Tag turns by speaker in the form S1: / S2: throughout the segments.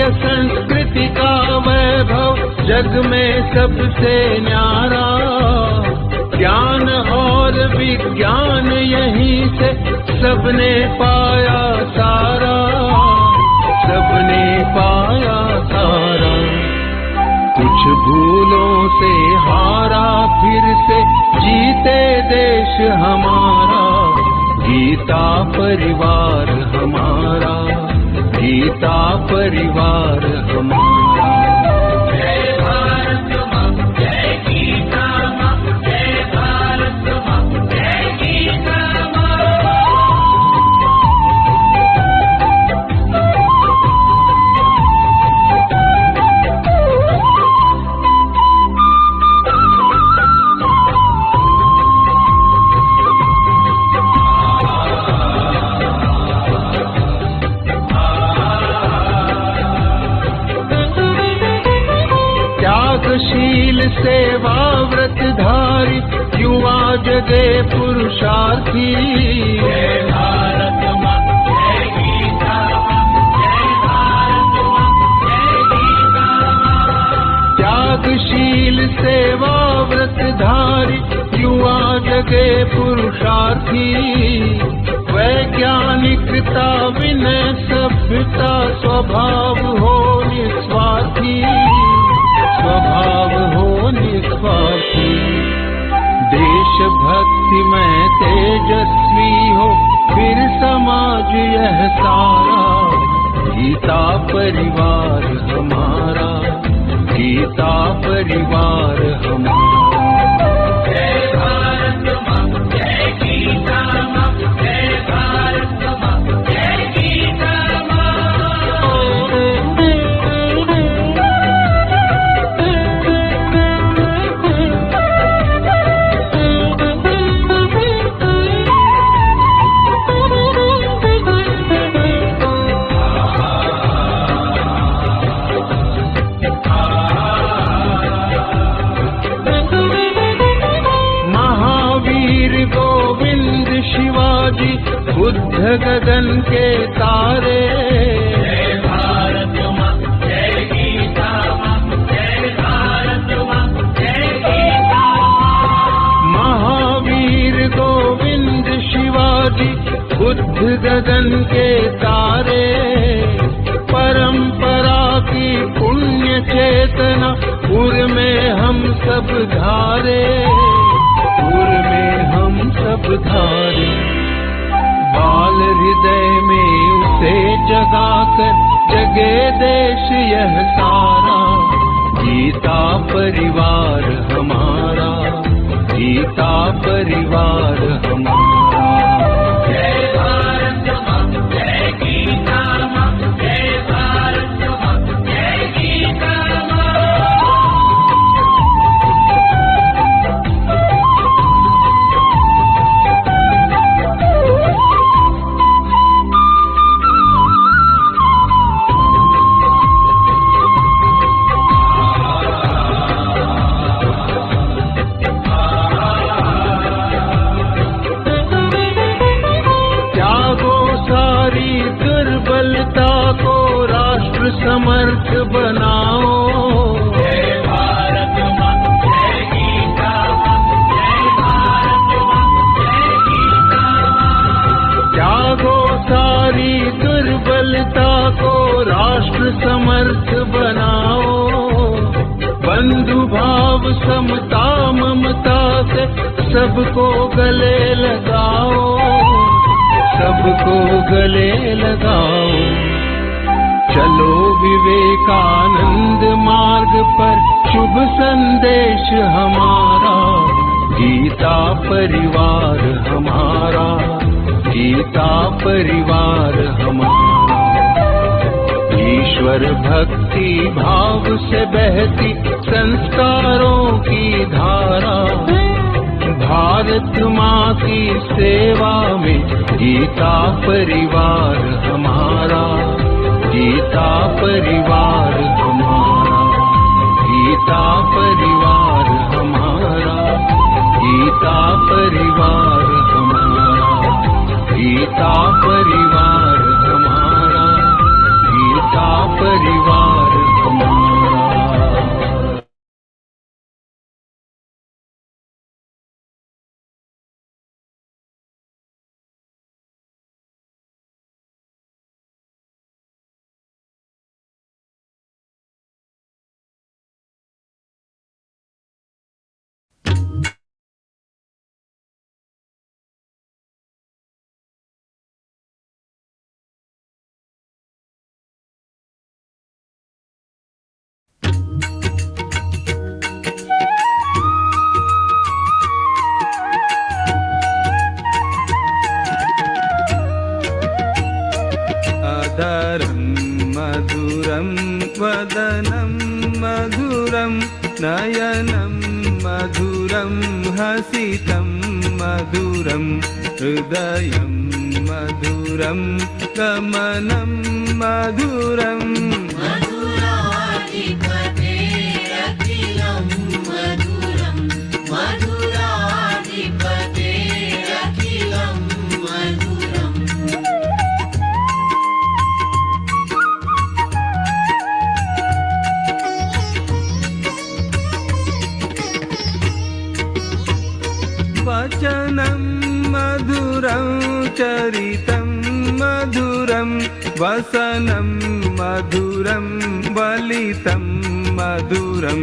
S1: भारतीय संस्कृति का वैभव जग में सबसे न्यारा। ज्ञान और विज्ञान यहीं से सबने पाया सारा, सबने पाया सारा। कुछ भूलों से हारा फिर से जीते देश हमारा। गीता परिवार हमारा, गीता परिवार हमारा। जय भारत माँ, जय गीता माँ, जय भारत माँ, जय गीता शील सेवा व्रतधारी युवा जगे पुरुषार्थी। जय भारत माँ, जय गीता माँ, जय भारत माँ, जय गीता माँ। त्यागशील सेवा व्रतधारी युवा जगे पुरुषार्थी। वैज्ञानिकता विनय सभ्यता स्वभाव हो निस्वार्थी, स्वभाव हो निस्वार्थी। देशभक्ति में तेजस्वी हो फिर समाज यह सारा। गीता परिवार हमारा, गीता परिवार हमारा। जय भारत माँ, जय गीता माँ, जय भारत माँ, जय गीता बुद्ध गगन के तारे। जय भारत माँ, जय गीता माँ, जय भारत माँ, जय गीता माँ। महावीर गोविंद शिवाजी बुद्ध गगन के तारे। परंपरा की पुण्य चेतना उर में हम सब धारे, उर में हम सब धारे। बाल हृदय में उसे जगाकर जगे देश यह सारा। गीता परिवार हमारा, गीता परिवार हमारा। जय भारत माँ, जय गीता माँ, जय भारत माँ, जय गीता समर्थ बनाओ। जय भारत माँ, जय गीता माँ, जय भारत माँ, जय गीता माँ। त्यागो सारी दुर्बलता को राष्ट्र समर्थ बनाओ। बंधु भाव समता ममता से सबको गले लगाओ, सबको गले लगाओ। चलो विवेकानंद मार्ग पर शुभ संदेश हमारा। गीता परिवार हमारा, गीता परिवार हमारा। ईश्वर भक्ति भाव से बहती संस्कारों की धारा। भारत माँ की सेवा में गीता परिवार हमारा, गीता परिवार हमारा, गीता परिवार हमारा, गीता परिवार हमारा, गीता परिवार हमारा, गीता परिवार। अधरं मधुरं वदनं मधुरं नयनं मधुरं हसितं मधुरं हृदयं मधुरं गमनं मधुरं
S2: मधुराधिपतेरखिलं मधुरं मधुराधिपतेरखिलं मधुरम्
S1: वचनं मधुरं चरितं मधुरं वसनं मधुरं वलितं मधुरं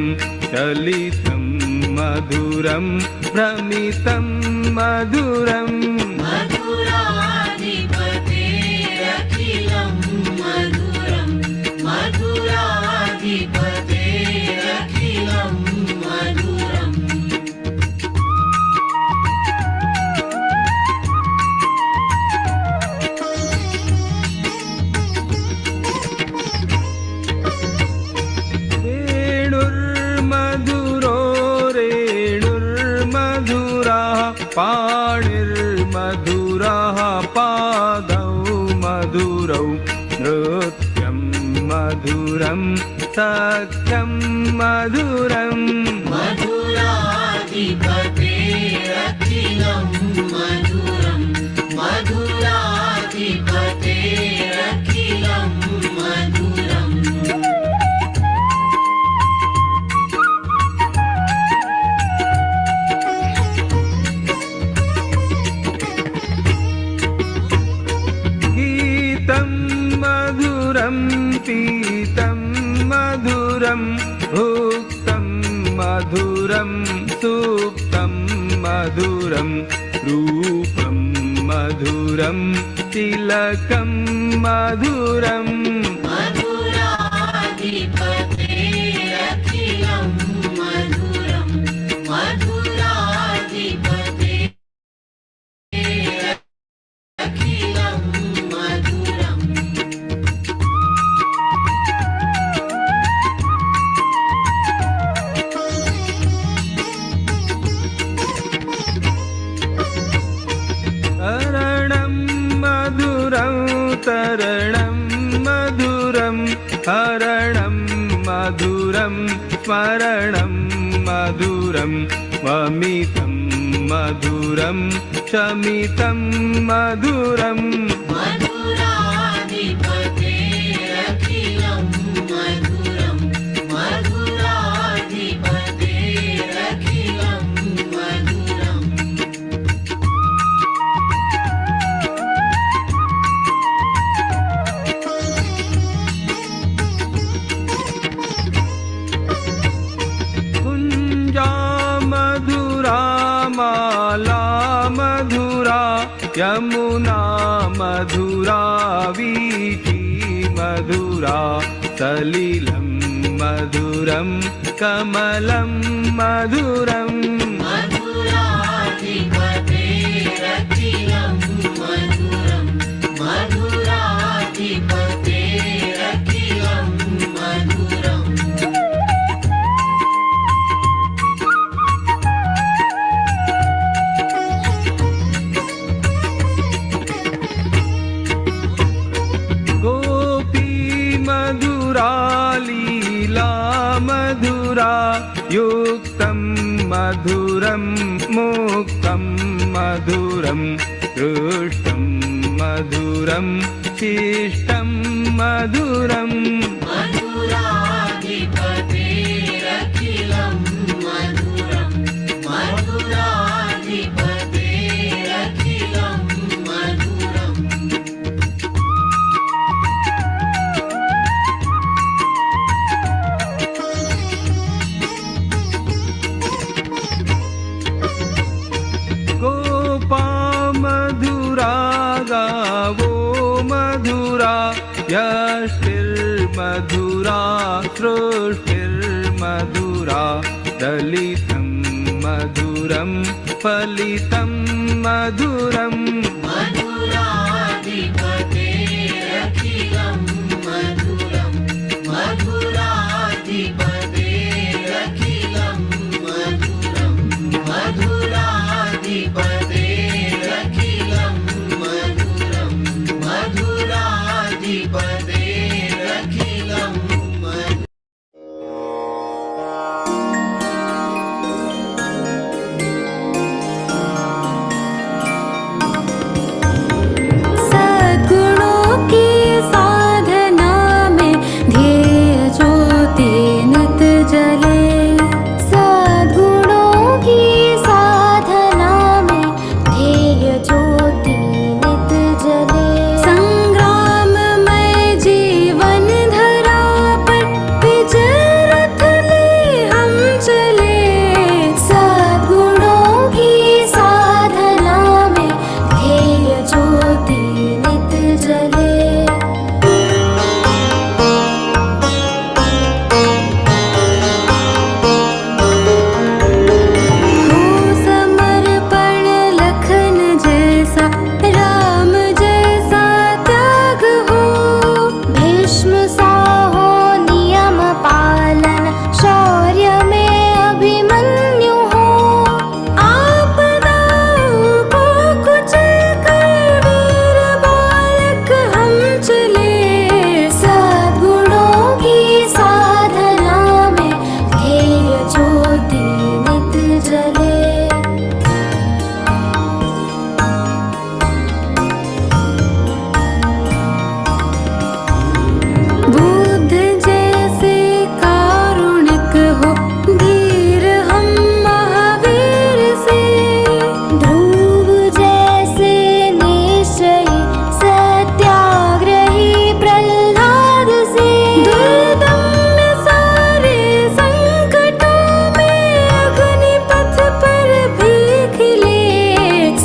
S1: चलितं मधुरं भ्रमितं मधुरम्
S2: मधुराधिपतेरखिलं मधुरं मधुराधिपतेरखिलं मधुरम्
S1: वेणुर्मधुरो रेणुर्मधुराः पाणिर्मधुराः पादौ मधुरौ नृत्यं मधुरं सख्यं मधुरम्
S2: मधुराधिपतेरखिलं मधुरं मधुराधिपतेरखिलं मधुरम्
S1: गीतं मधुरं पीतं मधुरं भुक्तं मधुरं सुप्तं मधुरं रूपं मधुरं तिलकं मधुरम्
S2: मधुराधिपतेरखिलं मधुरं मधुराधिपतेरखिलं मधुरम्
S1: तरणं मधुरं तरणं मधुरं हरणं मधुरं स्मरणं मधुरं वमितं मधुरं शमितं मधुरम्
S2: मधुराधिपतेरखिलं मधुरं मधुराधिपतेरखिलं मधुरम्
S1: कुञ्जा मधुरा माला मधुरा यमुना मधुरा वीथी मधुरा सलिलं मधुरं कमलं मधुरम्
S2: मधुराधिपतेरखिलं मधुरं मधुराधिपतेरखिलं मधुरम्
S1: गोपी मधुरा लीला मधुरा युक्तं मधुरं मुक्तं मधुरं दृष्टं मधुरं शिष्टं मधुरम्
S2: मधुराधिपतेरखिलं मधुरं मधुराधिपतेरखिलं मधुरम्
S1: गोपा मधुरा गावो मधुरा यष्टिर्मधुरा सृष्टिर्मधुरा दलितं मधुरं फलितं मधुरम्
S2: मधुराधिपतेरखिलं ब्रह्मदेरखिलं मधुरम्।
S3: सद्गुणों की साधना में ध्येय ज्योति नित जले। सद्गुणों की साधना में ध्येय ज्योति नित जले। संग्राममय जीवन धरा पर विजय रथ ले हम चले। सद्गुणों की साधना में ध्येय ज्योति नित जले। हो समर्पण लखन जैसा, राम जैसा त्याग हो। भीष्म सा हो नियम पालन, शौर्य में अभिमन्यु हो। आपदाओं को कुचल कर वीर बालक हम चले। सद्गुणों की साधना में ध्येय ज्योति नित जले। बुद्ध जैसे कारुणिक हो, धीर हम महावीर से। ध्रुव जैसे निश्चयी, सत्याग्रही प्रहलाद से। दुर्दम्य सारे संकटों में अग्निपथ पर भी खिले।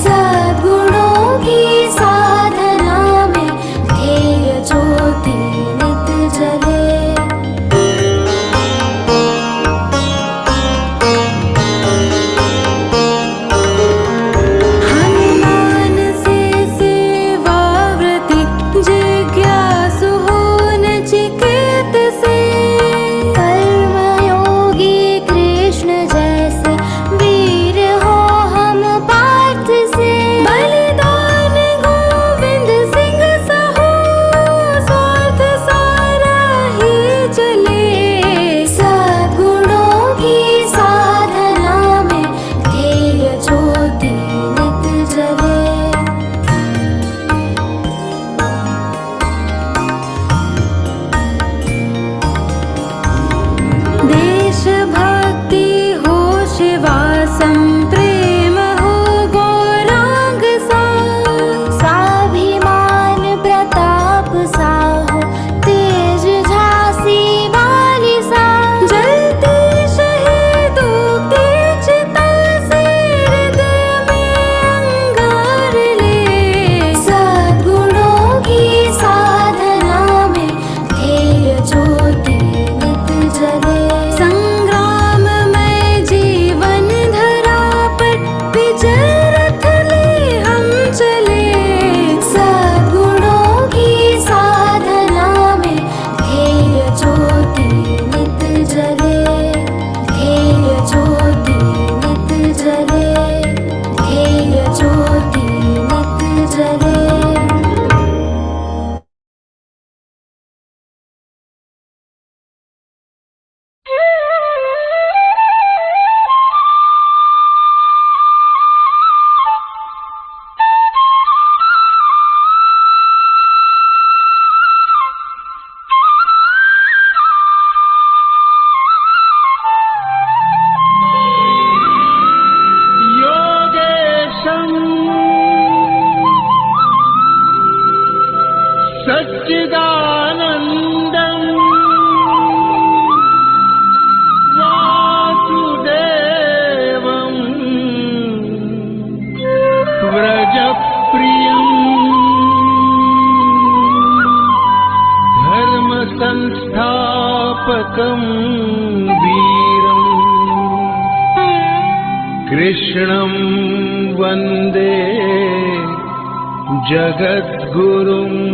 S3: सद्गुणों की साधना में ध्येय ज्योति नित जले। हनुमान से सेवाव्रती, जिज्ञासु हो नचिकेत से। कर्मयोगी कृष्ण जैसे, वीर हो हम पार्थ से। बलिदान गोविंद सिंह साहो, स्वार्थ सारा ही चले। सद्गुणों की साधना में ध्येय ज्योति नित जले। देशभक्ति हो शिवासम, प्रेम हो गौरांग सा। स्वाभिमान प्रताप सा हो, तेज झांसी वाली सा। जलती शहीदों की चिता से, हृदय में अंगार ले। सद्गुणों की साधना में ध्येय ज्योति नित जले। संग्राममय जीवन धरा पर विजय रथ ले हम चले। सद्गुणों की साधना में ध्येय ज्योति नित जले। ध्येय ज्योति नित जले। ध्येय ज्योति नित जले।
S1: योगेशं सच्चिदानन्दं वासुदेवं व्रजप्रियं धर्मसंस्थापकं वीरम् कृष्णं वन्दे जगद्गुरुम्।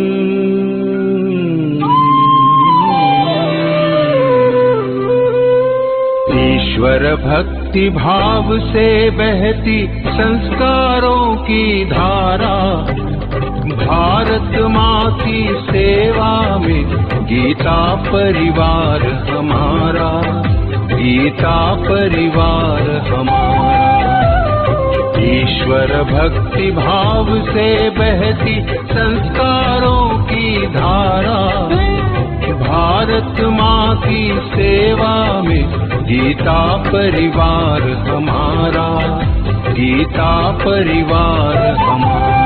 S1: ईश्वर भक्ति भाव से बहती संस्कारों की धारा, भारत माँ की सेवा में गीता परिवार हमारा, गीता परिवार हमारा। ईश्वर भक्ति भाव से बहती संस्कारों की धारा, भारत माँ की सेवा में गीता परिवार हमारा, गीता परिवार हमारा।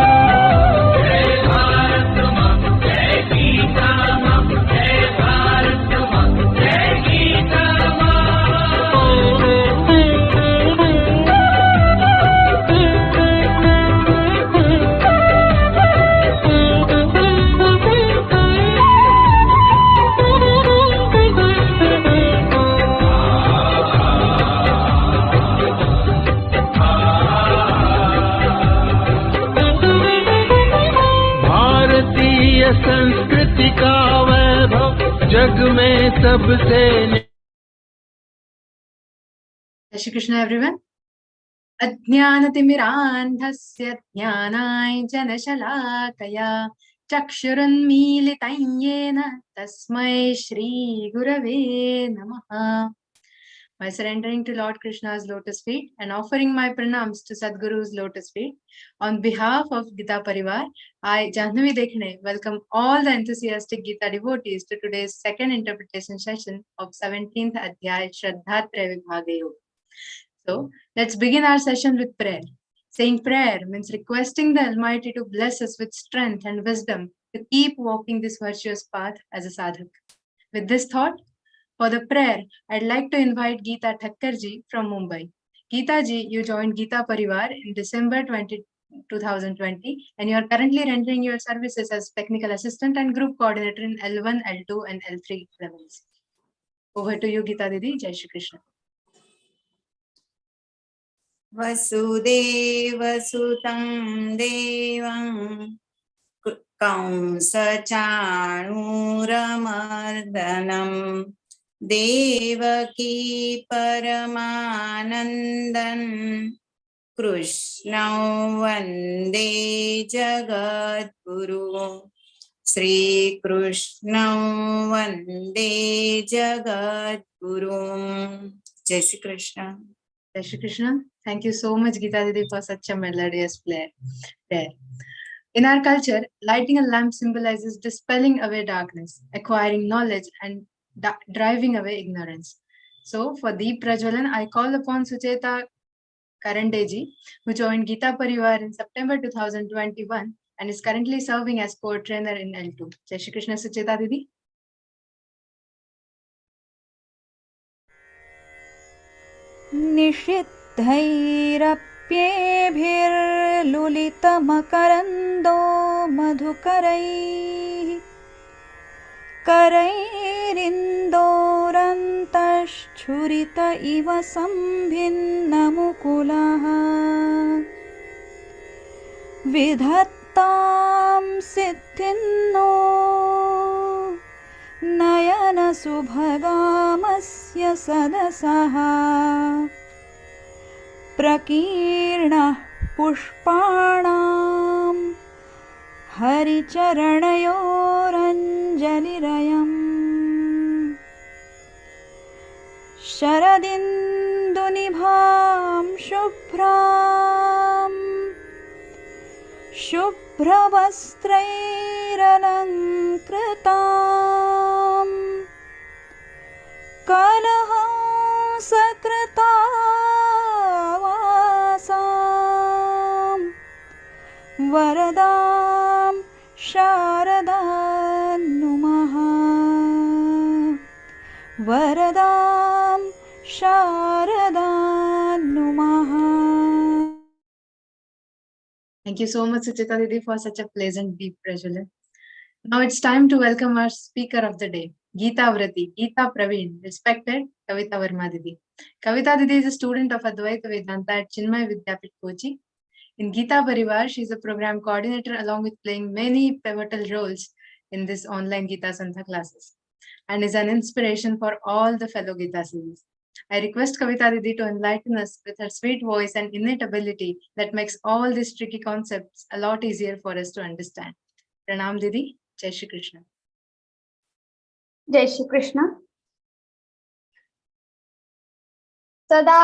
S1: संस्कृति का वैभव जग में सबसे।
S4: Jai Shri Krishna everyone. Ajnanatimirandhasya jnananjanashalakaya chakshurunmilitan yena tasmai Shri Gurave Namaha. By surrendering to Lord Krishna's lotus feet and offering my pranams to Sadguru's lotus feet, on behalf of Gita Parivar, I, Jahnavi Dekhne, welcome all the enthusiastic Gita devotees to today's second interpretation session of 17th Adhyay Shraddha-Traya Vibhaga Yoga. So, let's begin our session with prayer. Saying prayer means requesting the Almighty to bless us with strength and wisdom to keep walking this virtuous path as a sadhak. With this thought, for the prayer, I'd like to invite Geeta Thakkarji from Mumbai. Geeta ji, you joined Gita Parivar in December 2020, and you are currently rendering your services as technical assistant and group coordinator in L1, L2, and L3 levels. Over to you, Geeta Didi. Jai Shri Krishna.
S5: वसुदेवसुतं देवं कंसचाणूरमर्दनं देवकी परमानन्दं कृष्णं वन्दे जगद्गुरुं श्रीकृष्णं वन्दे जगद्गुरुं। जय Shri Krishna.
S4: Jai Shri Krishna. Thank you so much, Geeta Didi, for such a melodious prayer. In our culture, lighting a lamp symbolizes dispelling away darkness, acquiring knowledge, and driving away ignorance. So, for Deep Prajwalan, I call upon Sucheta Karandeji, who joined Gita Parivar in September 2021 and is currently serving as co-trainer in L2. Jai Shri Krishna, Sucheta Didi.
S6: निषिद्धैरप्येभिर्लुलितमकरन्दो मधुकरैः करैरिन्दोरन्तश्छुरित इव सम्भिन्नमुकुलः विधत्तां सिद्धिन्नो नयनसुभगामस्य सदसः प्रकीर्णः पुष्पाणां हरिचरणयोरञ्जलिरयम् शरदिन्दुनिभां शुभ्रवस्त्रैरलङ्कृतां कलहंसकृतावासां वरदां शारदां नुमः वरदां शारदां नुमः।
S4: Thank you so much, Sucheta Didi, for such a pleasant deep Prajwalan. Now it's time to welcome our speaker of the day, Geeta Vrati, Geeta Praveen, respected Kavita Verma Didi. Kavita Didi is a student of Advaita Vedanta at Chinmay Vidyapit, Kochi. In Gita Parivar, she is a program coordinator along with playing many pivotal roles in this online Gita Santha classes and is an inspiration for all the fellow Gita series. I request Kavita Didi to enlighten us with her sweet voice and innate ability that makes all these tricky concepts a lot easier for us to understand. Pranam Didi. Jai Shri Krishna.
S7: जय श्री कृष्ण। सदा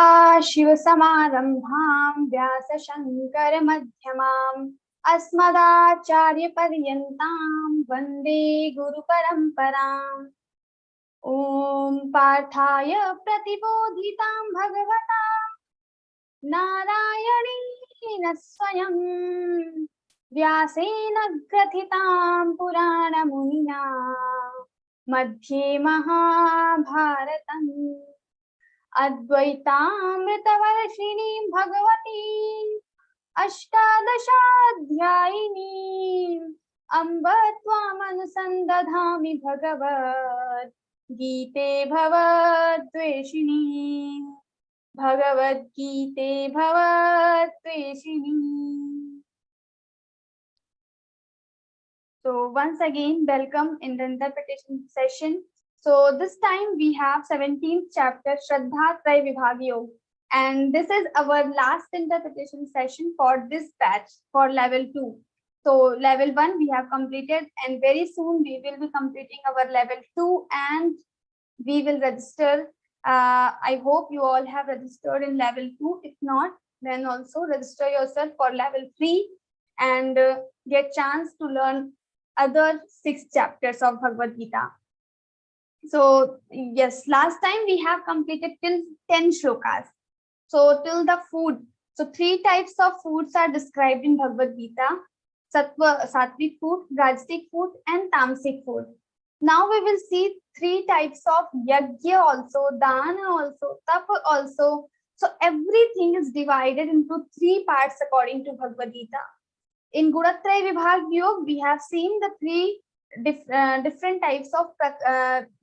S7: शिव समारंभां व्यास शंकर मध्यमाम् अस्मदाचार्य पर्यन्तां वन्दे गुरु परम्पराम्। ओम पार्थाय प्रतिबोधितां भगवता नारायणेन स्वयं व्यासेन ग्रथितां पुराणमुनिना मध्ये महाभारतम् अद्वैतामृतवर्षिणीं भगवतीं अष्टादशाध्यायिनीं अम्ब त्वामनुसन्दधामि भगवद्गीते भवद्वेषिणीं भगवद्गीते भवद्वेषिणीं। So once again, welcome in the interpretation session. So this time we have 17th chapter Shraddha Tray Vibhag Yoga, and this is our last interpretation session for this batch for level 2. So level 1 we have completed, and very soon we will be completing our level 2 and we will register. I hope you all have registered in level 2. If not, then also register yourself for level 3 and get chance to learn other 6 chapters of Bhagavad Gita. So yes, last time we have completed till 10 shlokas. So till the food. So 3 types of foods are described in Bhagavad Gita: Sattva, Sattvic food, Rajasic food, and Tamasic food. Now we will see 3 types of Yajna also, Dana also, Tapa also. So everything is divided into 3 parts according to Bhagavad Gita. In Gunatraya Vibhag Yoga, we have seen the 3 different types of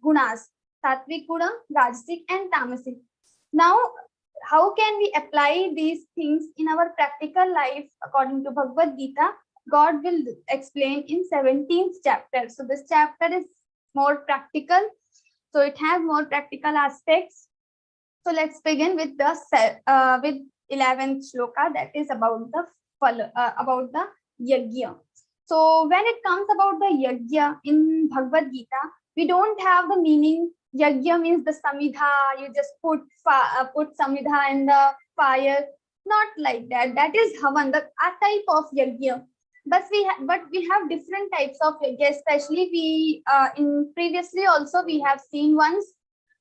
S7: gunas: Sattvic guna, Rajasic, and Tamasic. Now, how can we apply these things in our practical life according to Bhagavad Gita? God will explain in 17th chapter. So this chapter is more practical. So it has more practical aspects. So let's begin with the 11th shloka, that is about the Yajna. So when it comes about the Yajna in Bhagavad Gita, we don't have the meaning. Yajna means the samidha, you just put samidha in the fire. Not like that. That is havan, the type of Yajna. But we have different types of Yajna. Especially we in previously also we have seen once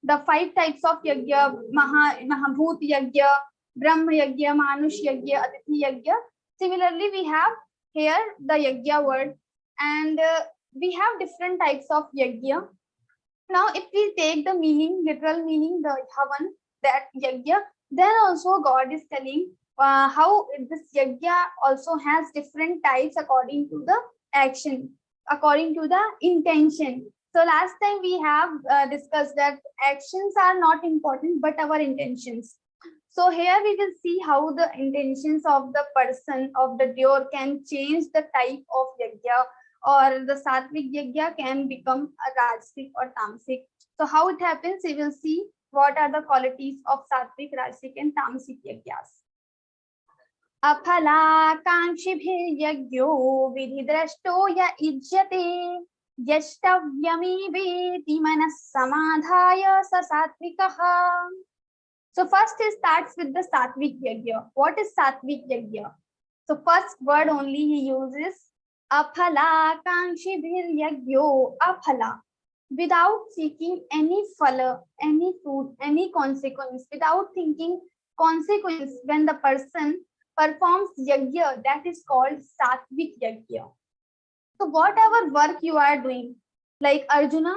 S7: the 5 types of Yajna: Mahabhut Yajna, Brahma Yajna, Manush Yajna, Atithi Yajna. Similarly, we have here the Yajna word, and we have different types of Yajna. Now, if we take the meaning, literal meaning, the havan, that Yajna, then also God is telling how this Yajna also has different types according to the action, according to the intention. So last time we have discussed that actions are not important, but our intentions. So here we will see how the intentions of the person, of the doer, can change the type of Yajna, or the Sattvic Yajna can become a Rajasic or Tamasic. So how it happens, we will see what are the qualities of Sattvic, Rajasic, and Tamasic Yajnas. Aphala kanshibhir yajyo vidhidrashto ya ijyate yashtavyami veti manas samadhaya sa sattvikaha. So first it starts with the Sattvic Yajna. What is Sattvic Yajna? So first word only he uses aphala kanshibhir yajyo, aphala, without seeking any phala, any fruit, any consequence, without thinking consequence. When the person performs Yajna, that is called Sattvic Yajna. So whatever work you are doing, like Arjuna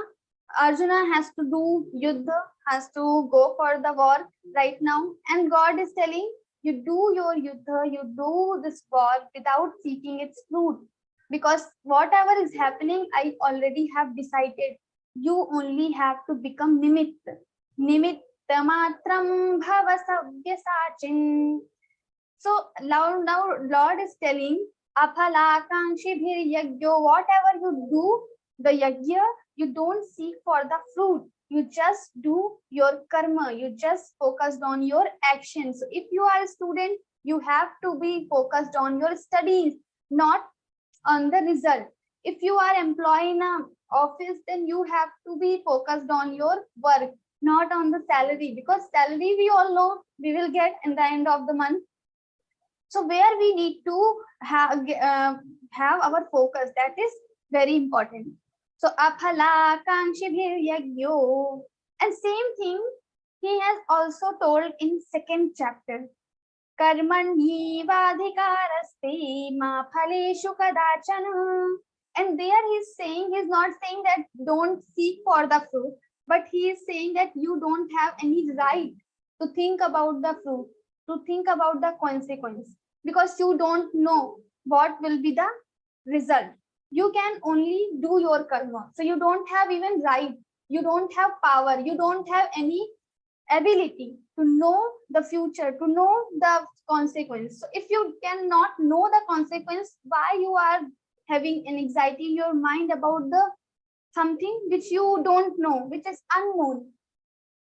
S7: has to do yuddha, has to go for the war right now, and God is telling you do your yuddha, you do this war without seeking its fruit, because whatever is happening, I already have decided. You only have to become nimitta matram bhava sabya sachin. So now Lord is telling aphala kanshibhir yajyo, whatever you do the yajna, you don't seek for the fruit, you just do your karma, you just focused on your actions. So if you are a student, you have to be focused on your studies, not on the result. if you are employed in a office, then you have to be focused on your work, not on the salary, because salary we all know we will get in the end of the month. So where we need to have our focus, that is very important. So aphala kankshibhir yagyo, and same thing he has also told in second chapter. Karmani vadhikaraste ma phaleshu kadachana. And there he's saying, he's not saying that don't seek for the fruit, but he is saying that you don't have any right to think about the fruit, to think about the consequence, because you don't know what will be the result. You can only do your karma. So you don't have even right, you don't have power, you don't have any ability to know the future, to know the consequence. So if you cannot know the consequence, why you are having an anxiety in your mind about the something which you don't know, which is unknown?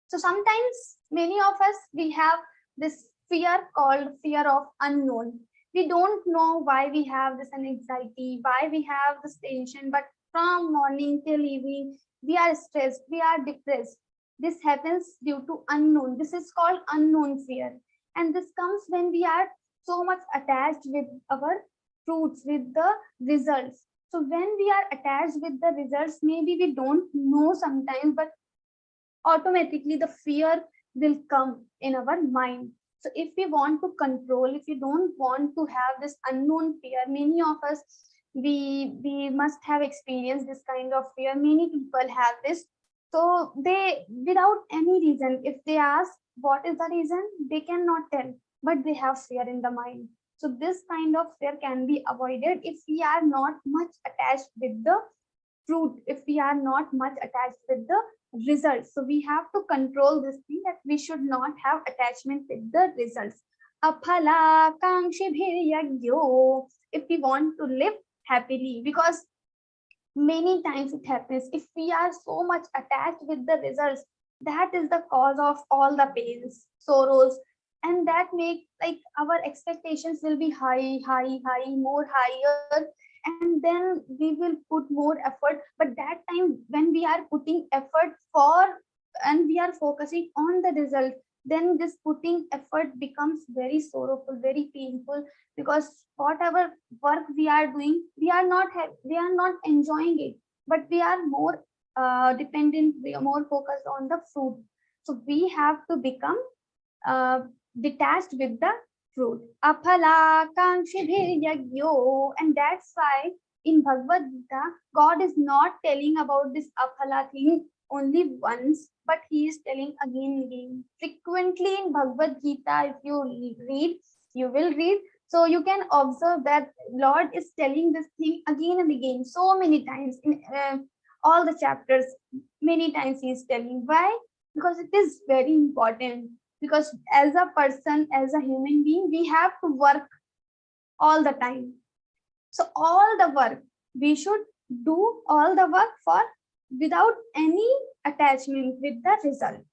S7: So sometimes many of us, we have this fear called fear of unknown. We don't know why we have this anxiety, why we have this tension, but from morning till evening we are stressed, we are depressed. This happens due to unknown. This is called unknown fear, and this comes when we are so much attached with our fruits, with the results. So when we are attached with the results, maybe we don't know sometimes, but automatically the fear will come in our mind. So if we want to control, if you don't want to have this unknown fear, many of us, we must have experienced this kind of fear. Many people have this. So they, without any reason, if they ask what is the reason, they cannot tell, but they have fear in the mind. So this kind of fear can be avoided if we are not much attached with the fruit, if we are not much attached with the results. So we have to control this thing, that we should not have attachment with the results. Aphala kankshibhir yagyo, if we want to live happily, because many times it happens, if we are so much attached with the results, that is the cause of all the pains, sorrows, and that make like our expectations will be high, more higher, and then we will put more effort. But that time when we are putting effort for, and we are focusing on the result, then this putting effort becomes very sorrowful, very painful, because whatever work we are doing, we are not enjoying it, but we are more dependent, we are more focused on the fruit. So we have to become detached with the fruit. Aphala kankshibhir yagyo, and that's why in Bhagavad Gita, God is not telling about this aphala thing only once, but he is telling again and again. Frequently in Bhagavad Gita, if you read, you will read, so you can observe that Lord is telling this thing again and again, so many times in all the chapters. Many times he is telling. Why? Because it is very important. Because as a person, as a human being, we have to work all the time. So all the work, we should do all the work for without any attachment with the result.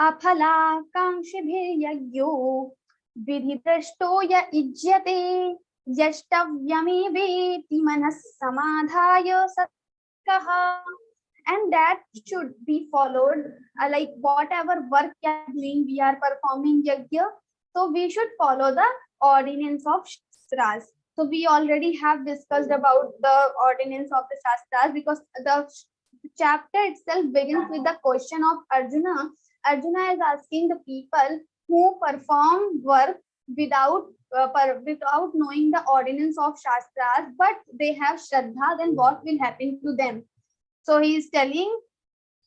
S7: Aphala kankshibhir yagyo vidhidrashto ya ijyate yashtavyameveti manas samadhaya satkaha. And that should be followed, like whatever work we are doing, we are performing yajna, so we should follow the ordinance of shastras. So we already have discussed about the ordinance of the shastras, because the chapter itself begins with the question of Arjuna. Arjuna is asking the people who perform work without knowing the ordinance of shastras, but they have shraddha, then what will happen to them? So he is telling,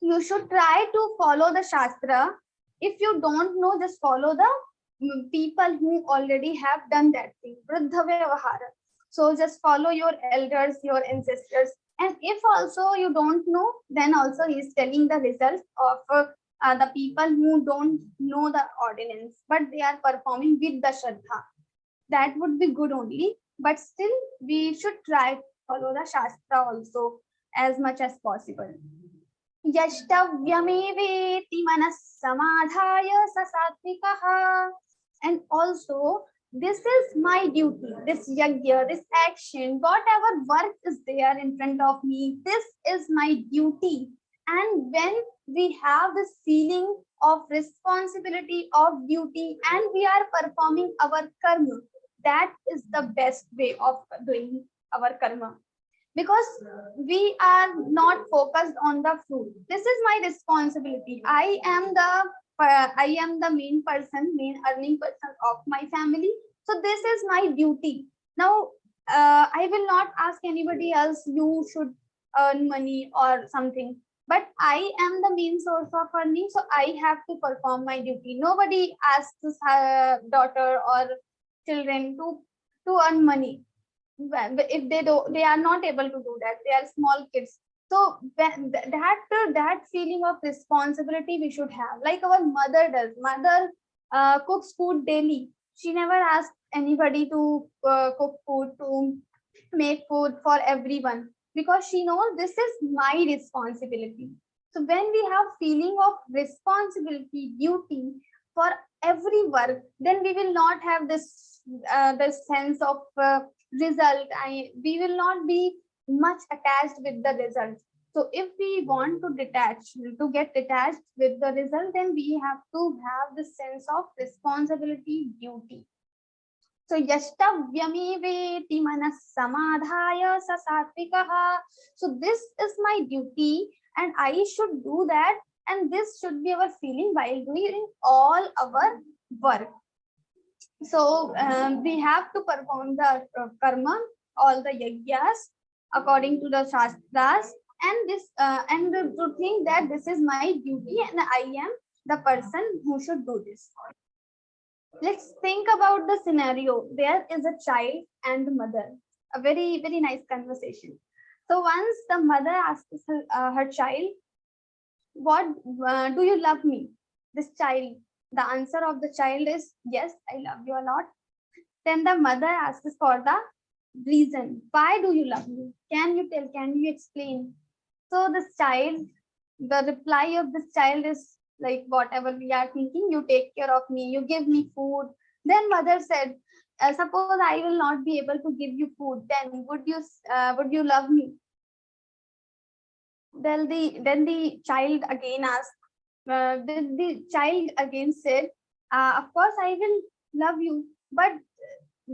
S7: you should try to follow the shastra. If you don't know, just follow the people who already have done that thing. Vriddha vyavahara. So just follow your elders, your ancestors. And if also you don't know, then also he is telling the results of the people who don't know the ordinance, but they are performing with the shraddha. That would be good only, but still we should try to follow the shastra also as much as possible. Yashtavyameveti manas samadhaya sasatvikaha. And also this is my duty, this yajna, this action, whatever work is there in front of me, this is my duty. And when we have this feeling of responsibility, of duty, and we are performing our karma, that is the best way of doing our karma. Because we are not focused on the fruit. This is my responsibility. I am the main person, main earning person of my family. So this is my duty. Now, I will not ask anybody else, you should earn money or something. But I am the main source of earning, so I have to perform my duty. Nobody asks his daughter or children to earn money. If they are not able to do that, they are small kids. So that feeling of responsibility we should have, like our mother does. Mother cooks food daily. She never asks anybody to cook food, to make food for everyone, because she knows this is my responsibility. So when we have feeling of responsibility, duty for every work, then we will not have this sense of result. We will not be much attached with the result. So if we want to get detached with the result, then we have to have the sense of responsibility, duty. So yashtavyameveti manas samadhaya sa satvikaha. So this is my duty and I should do that, and this should be our feeling while doing all our work. So we have to perform the karma, all the yajnas according to the shastras, and to think that this is my duty and I am the person who should do this. Let's think about the scenario. There is a child and the mother. A very, very nice conversation. So once the mother asks her child, "What do you love me?" This child, the answer of the child is, "Yes, I love you a lot." Then the mother asks for the reason. "Why do you love me? Can you tell? Can you explain?" So this child, the reply of this child is like whatever we are thinking. "You take care of me, you give me food." Then mother said, "Suppose I will not be able to give you food, then would you love me?" Then the child again asked. The child again said, "Of course I will love you." But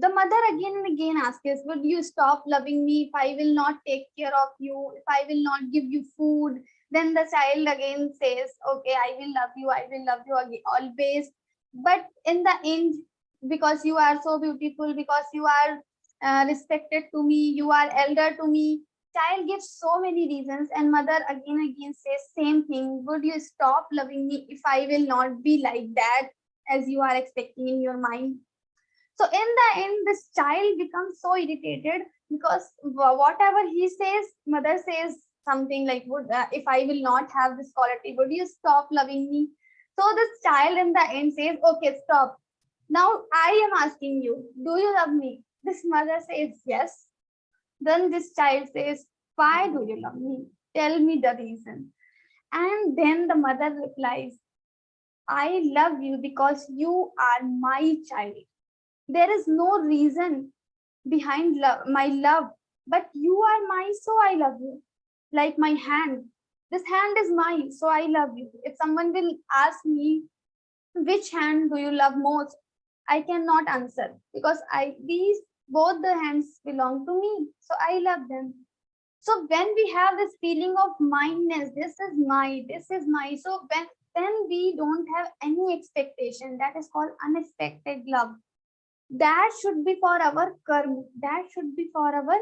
S7: the mother again and again asks, "Would you stop loving me if I will not take care of you, if I will not give you food?" Then the child again says, "Okay, I will love you always. But in the end, because you are so beautiful, because you are respected to me, you are elder to me." Child gives so many reasons, and mother again says same thing. "Would you stop loving me if I will not be like that as you are expecting in your mind?" So in the end, this child becomes so irritated because whatever he says, mother says something like, "If I will not have this quality, would you stop loving me?" So this child in the end says, "Okay, stop. Now I am asking you, do you love me?" This mother says, "Yes." Then this child says, "Why do you love me? Tell me the reason." And then the mother replies, "I love you because you are my child. There is no reason behind my love, but you are mine, so I love you. Like my hand. This hand is mine, so I love you. If someone will ask me, which hand do you love most, I cannot answer because both the hands belong to me, so I love them." So when we have this feeling of mindness, this is my, so when we don't have any expectation, that is called unexpected love. That should be for our karma, that should be for our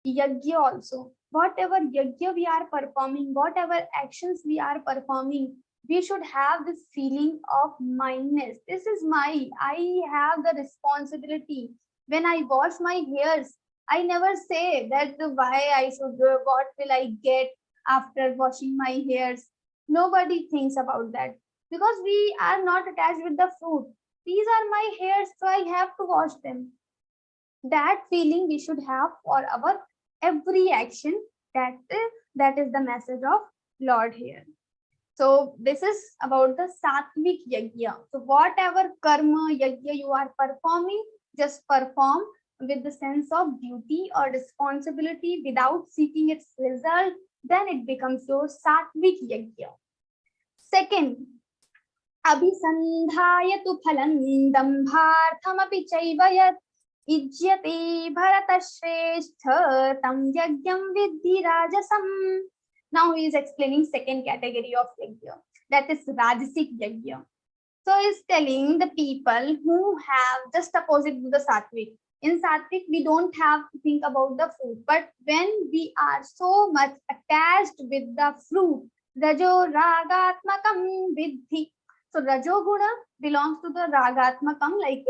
S7: yajna also. Whatever yajna we are performing, whatever actions we are performing, we should have this feeling of mindness. This is I have the responsibility. When I wash my hairs, I never say that why I should, what will I get after washing my hairs. Nobody thinks about that because we are not attached with the fruit. These are my hairs, so I have to wash them. That feeling we should have for our every action. That is the message of Lord here. So this is about the sattvic yajna. So whatever karma yajna you are performing, just perform with the sense of duty or responsibility without seeking its result, then it becomes your sattvic yajna. Second, abhisandhaya tu phalam dambharthamapi chaiva yat ijyate bharatashreshtha tam yagyam vidhi rajasam. Now he is explaining second category of yajna, that is rajasic yajna. So he's telling the people who have just opposite to the sattvic. In sattvic, we don't have to think about the food, but when we are so much attached with the fruit, rajo ragatmakam vidhi. So rajo guna belongs to the ragatmakam, like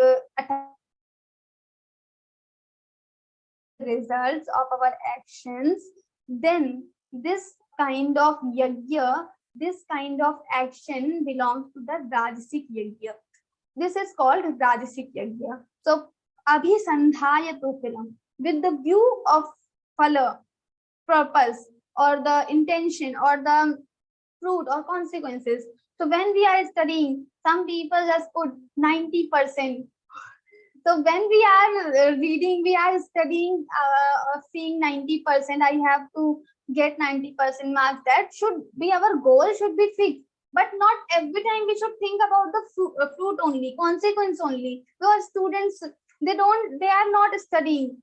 S7: results of our actions. Then this kind of yajna, this kind of action belongs to the rajasic yajna. This is called rajasic yajna. So abhisandhaya tu phalam, with the view of phala, purpose, or the intention, or the fruit or consequences. So when we are studying, some people just put 90%. So when we are reading, we are studying, seeing 90%, I have to get 90% marks. That should be our goal, should be fixed. But not every time we should think about the fruit only, consequence only. Because students, they are not studying.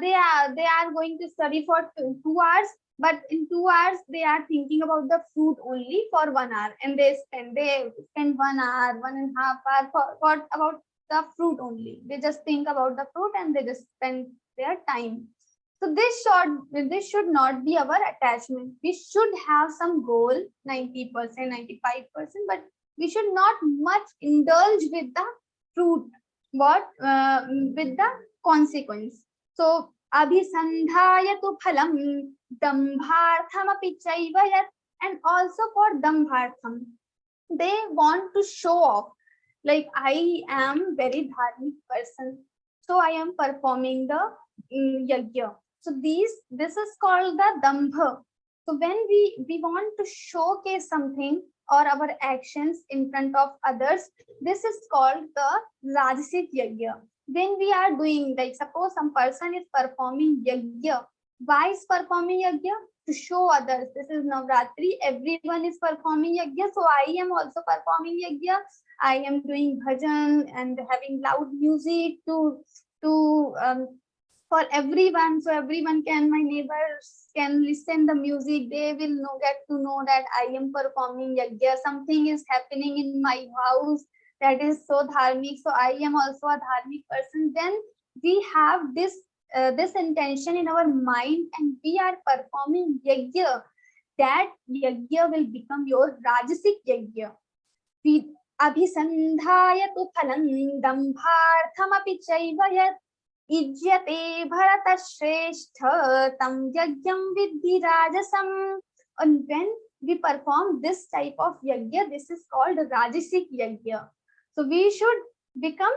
S7: They are going to study for 2 hours, but in 2 hours they are thinking about the fruit only for 1 hour, and they spend 1 hour, 1.5 hours for about the fruit only. They just think about the fruit and they just spend their time. So this should not be our attachment. We should have some goal, 90%, 95%, but we should not much indulge with the fruit, with the consequence. So abhisandhaya tu phalam dambharthamapi chaiva yat, and also for dambhartham, they want to show off, like I am very dharmic person, so I am performing the yajna. So this is called the dambha. So when we want to showcase something or our actions in front of others, this is called the rajasic yajna. When we are doing, like suppose some person is performing yajna, why is performing yajna? To show others, this is Navratri, everyone is performing yajna, so I am also performing yajna. I am doing bhajan and having loud music for everyone, so everyone can, my neighbors can listen the music. They will get to know that I am performing yajna. Something is happening in my house that is so dharmic, so I am also a dharmic person. Then we have this intention in our mind, and we are performing yajna. That yajna will become your rajasic yajna. Abhisandhaya tu phalam dambharthamapi chaiva yat ijyate bharatashreshtha tam yajnam vidhi rajasam. And when we perform this type of yajna, this is called rajasic yajna. So we should become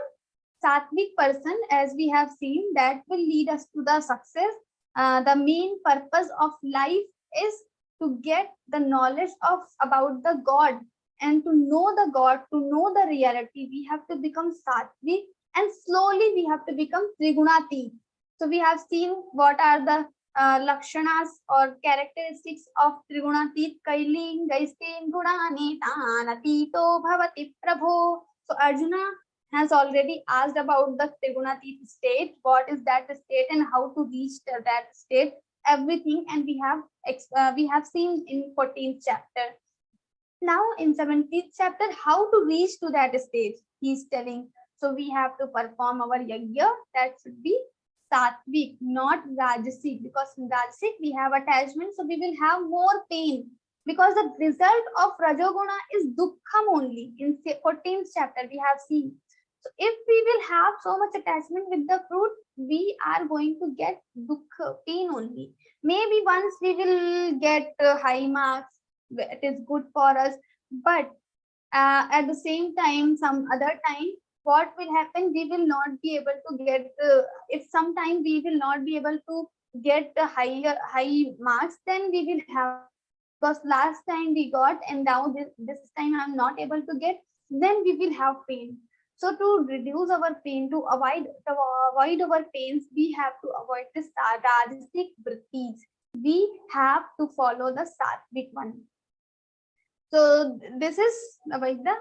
S7: sattvic person, as we have seen, that will lead us to the success. The main purpose of life is to get the knowledge about the God, and to know the God, to know the reality. We have to become sattvic, and slowly we have to become trigunatit. So we have seen what are the lakshanas or characteristics of trigunatit. Kailing gaisteen gunani tanatito bhavati prabho. So Arjuna has already asked about the trigunatit state, what is that state and how to reach that state, everything, and we have seen in 14th chapter. Now in 17th chapter, how to reach to that stage, he is telling. So we have to perform our yajna, that should be sattvic, not rajasic, because in rajasic we have attachment, so we will have more pain, because the result of rajoguna is dukkham only. In 14th chapter we have seen. So if we will have so much attachment with the fruit, we are going to get dukkha, pain only. Maybe once we will get high marks, it is good for us, but at the same time, some other time, what will happen? We will not be able to get, if sometime we will not be able to get the high marks, then we will have, because last time we got and now this time I'm not able to get, then we will have pain. So to reduce our pain, to avoid our pains, we have to avoid the rajasic vrittis. We have to follow the sattvic one. So this is about the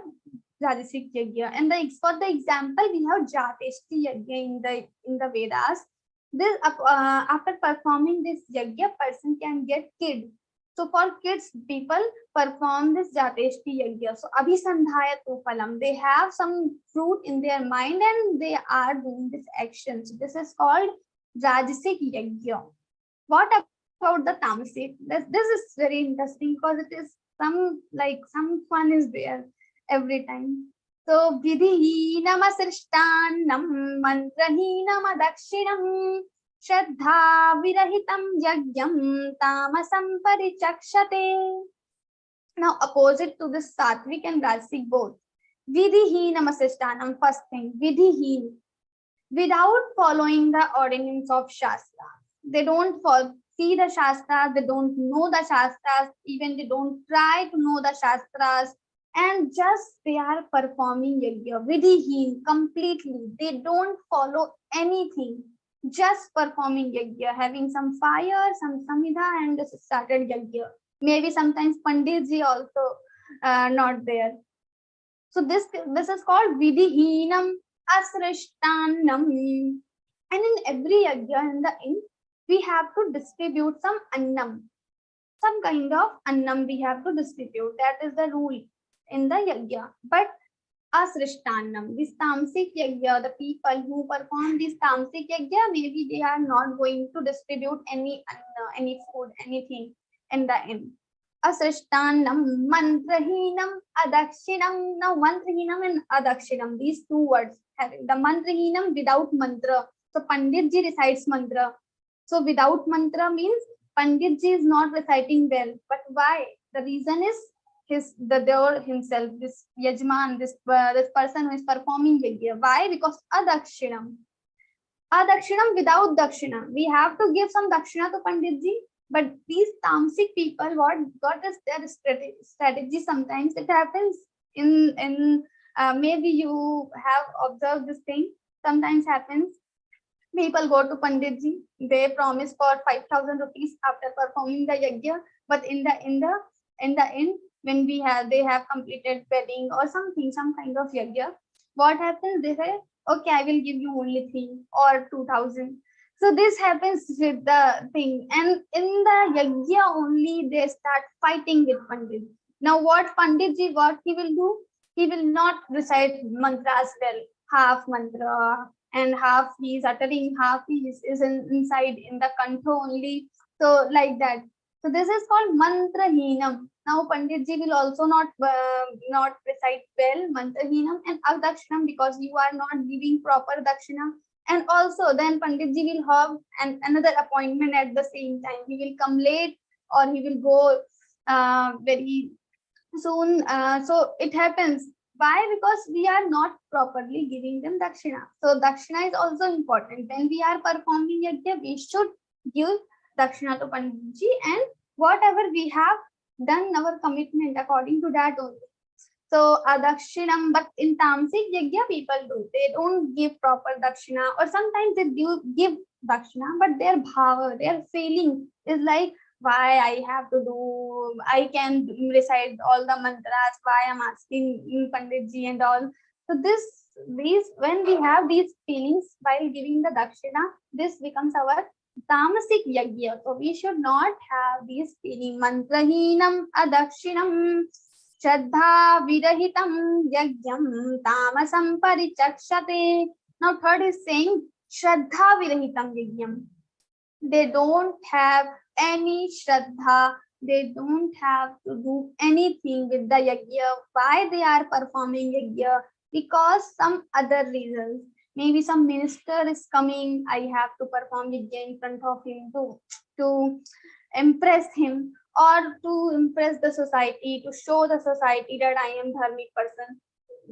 S7: rajasic yajna. And for the example, we have jateshti yajna in the Vedas. This after performing this yajna, person can get kid. So for kids, people perform this jateshti yajna. So abhisandhayatu phalam. They have some fruit in their mind and they are doing this action. So this is called rajasic yajna. What about the tamasic? This is very interesting because it is some fun is there every time. So vidhihinam asrishtanam mantrahinam adakshinam Shraddha virahitam yagyam tamasam parichakshate. Now opposite to this sattvic and rajasic both. Vidhihinam asishtanam, first thing, vidhihin. Without following the ordinance of Shastra. They don't see the Shastras, they don't know the Shastras, even they don't try to know the Shastras, and just they are performing yajna. Vidhihin, completely. They don't follow anything. Just performing yajna, having some fire, some samhita, and just started yajna. Maybe sometimes Panditji also not there. So this is called vidhihinam asrishtanam. And in every yajna, in the end, we have to distribute some annam. Some kind of annam we have to distribute. That is the rule in the yajna. But asrishtanam, this tamasic yajna, the people who perform this tamasic yajna, maybe they are not going to distribute any food, anything in the end. Asrishtanam, mantrahinam, adakshinam. Now mantrahinam and adakshinam, these two words, the mantrahinam without mantra. So Panditji recites mantra. So without mantra means Panditji is not reciting well. But why? The reason is the Dev himself, this Yajman, this person who is performing yajna. Why? Because adakshinam. Adakshinam without dakshina. We have to give some dakshina to Panditji. But these tamasic people, what is their strategy? Sometimes it happens in maybe you have observed this thing. Sometimes happens. People go to Panditji. They promise for 5,000 rupees after performing the yajna. But in the end, when they have completed wedding or something, some kind of yajna, what happens? They say, okay, I will give you only 3 or 2,000. So this happens with the thing, and in the yajna only they start fighting with Pandit. Now what Panditji, what he will do? He will not recite mantras well, half mantra and half he is uttering, half he is inside in the kantha only. So like that. So this is called mantrahinam. Now Panditji will also not recite well, mantrahinam and adakshinam, because you are not giving proper dakshina. And also then Panditji will have another appointment at the same time. He will come late or he will go very soon. So it happens. Why? Because we are not properly giving them dakshina. So dakshina is also important. When we are performing yajna, we should give dakshina to Panditji, and whatever we have done our commitment according to that only. So adakshinam, but in tamasic yajna people do. They don't give proper dakshina, or sometimes they do give dakshina, but their bhava, their feeling is like, why I have to do, I can recite all the mantras, why I'm asking Panditji and all. So these when we have these feelings while giving the dakshina, this becomes our tamasic yajna. So we should not have these feelings. Mantrahinam adakshinam Shraddha virahitam yajnam tamasam parichakshate. Now third is saying Shraddha virahitam yajnam. They don't have any Shraddha. They don't have to do anything with the yajna. Why they are performing yajna? Because some other reasons. Maybe some minister is coming. I have to perform yajna in front of him to impress him, or to impress the society, to show the society that I am dharmic person.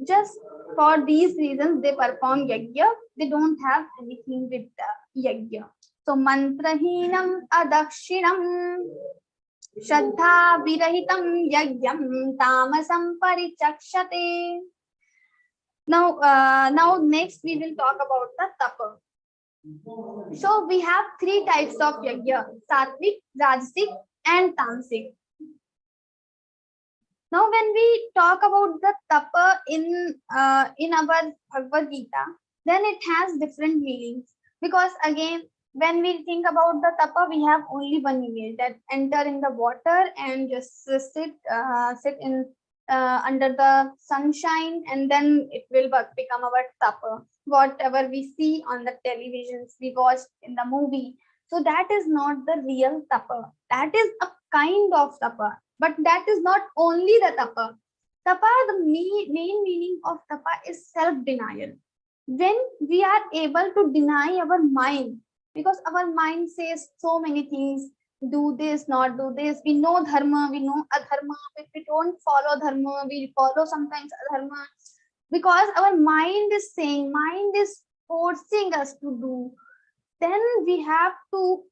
S7: Just for these reasons they perform yajna. They don't have anything with the yajna. So mantrahinam adakshinam Shraddha virahitam yajnam tamasam parichakshate. Now next we will talk about the tapa. So we have three types of yajna: sattvic, rajasic, and tamasic. Now, when we talk about the tapa in our Bhagavad Gita, then it has different meanings. Because again, when we think about the tapa, we have only one image, that enter in the water and just sit in under the sunshine, and then it will become our tapa. Whatever we see on the televisions, we watch in the movie. So that is not the real tapa. That is a kind of tapa, but that is not only the tapa. Tapa, the main meaning of tapa is self-denial. When we are able to deny our mind, because our mind says so many things, do this, not do this. We know dharma, we know adharma. If we don't follow dharma, we follow sometimes adharma. Because our mind is saying, mind is forcing us to do, then we have to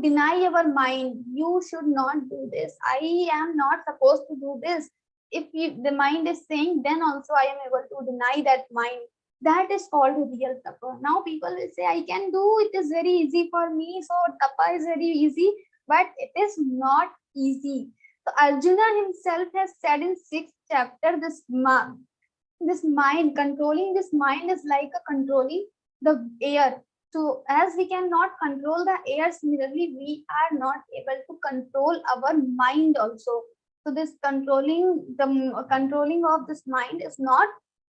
S7: deny our mind. You should not do this. I am not supposed to do this. If the mind is saying, then also I am able to deny that mind. That is called real tapa. Now people will say, I can do, it is very easy for me. So tapa is very easy, but it is not easy. So Arjuna himself has said in 6th chapter, this mind, controlling this mind is like a controlling the air. So as we cannot control the air, similarly, we are not able to control our mind also. So this controlling of this mind is not